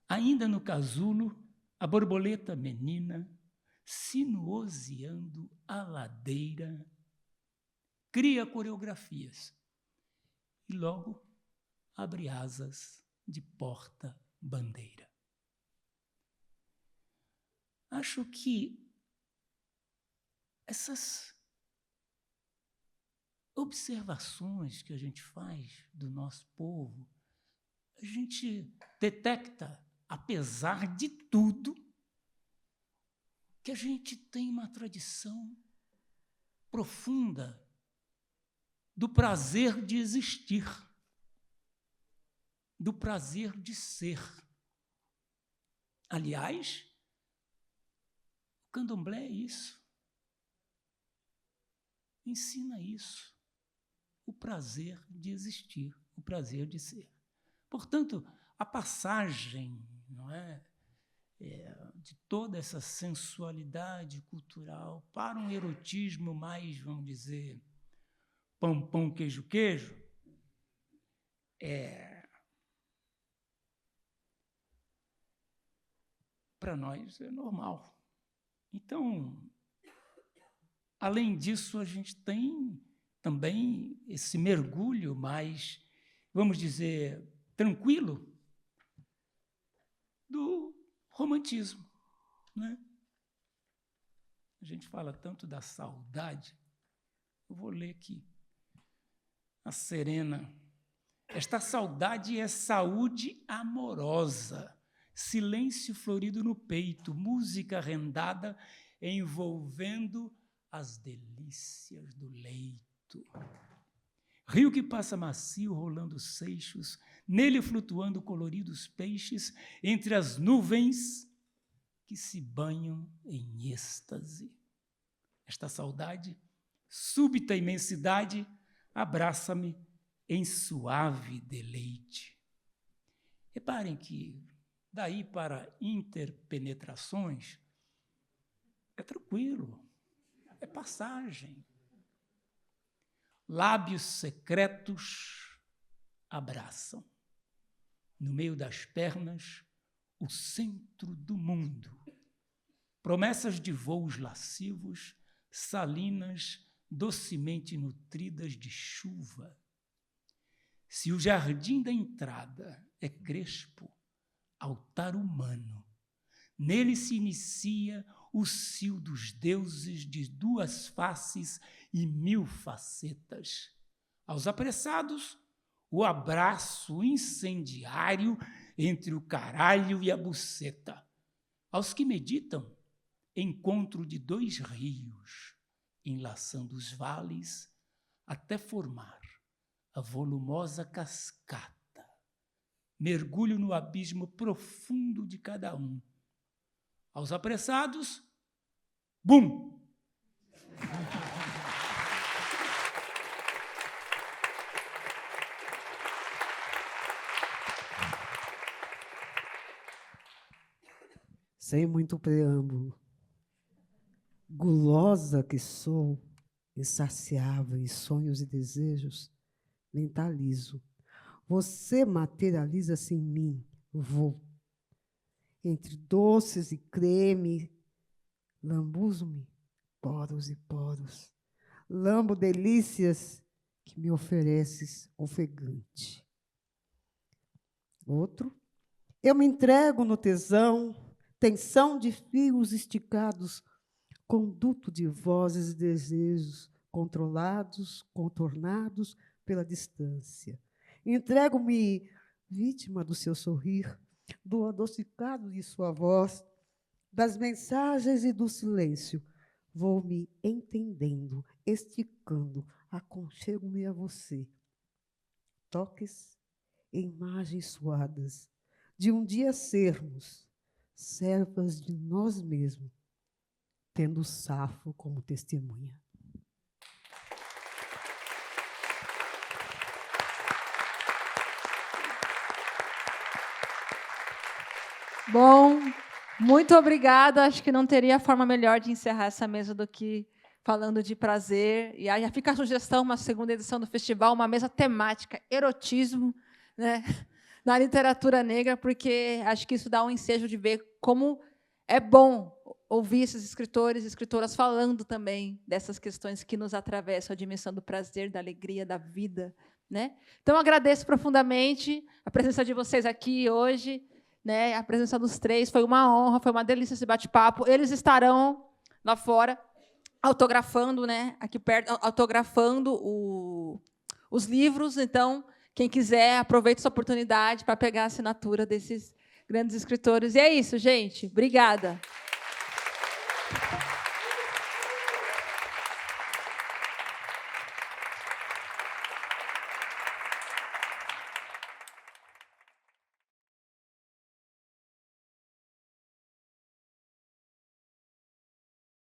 Ainda no casulo, a borboleta menina, sinuoseando a ladeira, cria coreografias e logo abre asas de porta-bandeira. Acho que essas observações que a gente faz do nosso povo, a gente detecta, apesar de tudo, que a gente tem uma tradição profunda do prazer de existir, do prazer de ser. Aliás, o candomblé é isso. Ensina isso, o prazer de existir, o prazer de ser. Portanto, a passagem, não não é? De toda essa sensualidade cultural para um erotismo mais, vamos dizer, pão, pão, queijo, queijo, para nós é normal. Então, além disso, a gente tem também esse mergulho mais, vamos dizer, tranquilo do romantismo, né? A gente fala tanto da saudade. Eu vou ler aqui. A Serena. Esta saudade é saúde amorosa, silêncio florido no peito, música rendada envolvendo as delícias do leito. Rio que passa macio, rolando seixos, nele flutuando coloridos peixes, entre as nuvens que se banham em êxtase. Esta saudade, súbita imensidade, abraça-me em suave deleite. Reparem que, daí para interpenetrações, é tranquilo, é passagem. Lábios secretos abraçam. No meio das pernas, o centro do mundo. Promessas de voos lascivos, salinas, docemente nutridas de chuva. Se o jardim da entrada é crespo, altar humano, nele se inicia o cio dos deuses de duas faces e 1000 facetas. Aos apressados, o abraço incendiário entre o caralho e a buceta. Aos que meditam, encontro de 2 rios, enlaçando os vales até formar a volumosa cascata. Mergulho no abismo profundo de cada um. Aos apressados, bum! Sem muito preâmbulo. Gulosa que sou, insaciável em sonhos e desejos, mentalizo. Você materializa-se em mim, vou. Entre doces e creme, lambuzo-me, poros e poros. Lambo delícias que me ofereces ofegante. Outro, eu me entrego no tesão, tensão de fios esticados, conduto de vozes e desejos, controlados, contornados pela distância. Entrego-me vítima do seu sorrir, do adocicado de sua voz, das mensagens e do silêncio. Vou me entendendo, esticando, aconchego-me a você. Toques e imagens suadas, de um dia sermos servas de nós mesmos, tendo o Safo como testemunha. Bom, muito obrigada. Acho que não teria forma melhor de encerrar essa mesa do que falando de prazer. E aí já fica a sugestão, uma segunda edição do festival, uma mesa temática, erotismo, né, na literatura negra, porque acho que isso dá um ensejo de ver como é bom ouvir esses escritores e escritoras falando também dessas questões que nos atravessam, a dimensão do prazer, da alegria, da vida, né? Então, agradeço profundamente a presença de vocês aqui hoje, né? A presença dos 3, foi uma honra, foi uma delícia esse bate-papo. Eles estarão lá fora autografando, né? Aqui perto, autografando os livros. Então, quem quiser, aproveite essa oportunidade para pegar a assinatura desses grandes escritores. E é isso, gente. Obrigada.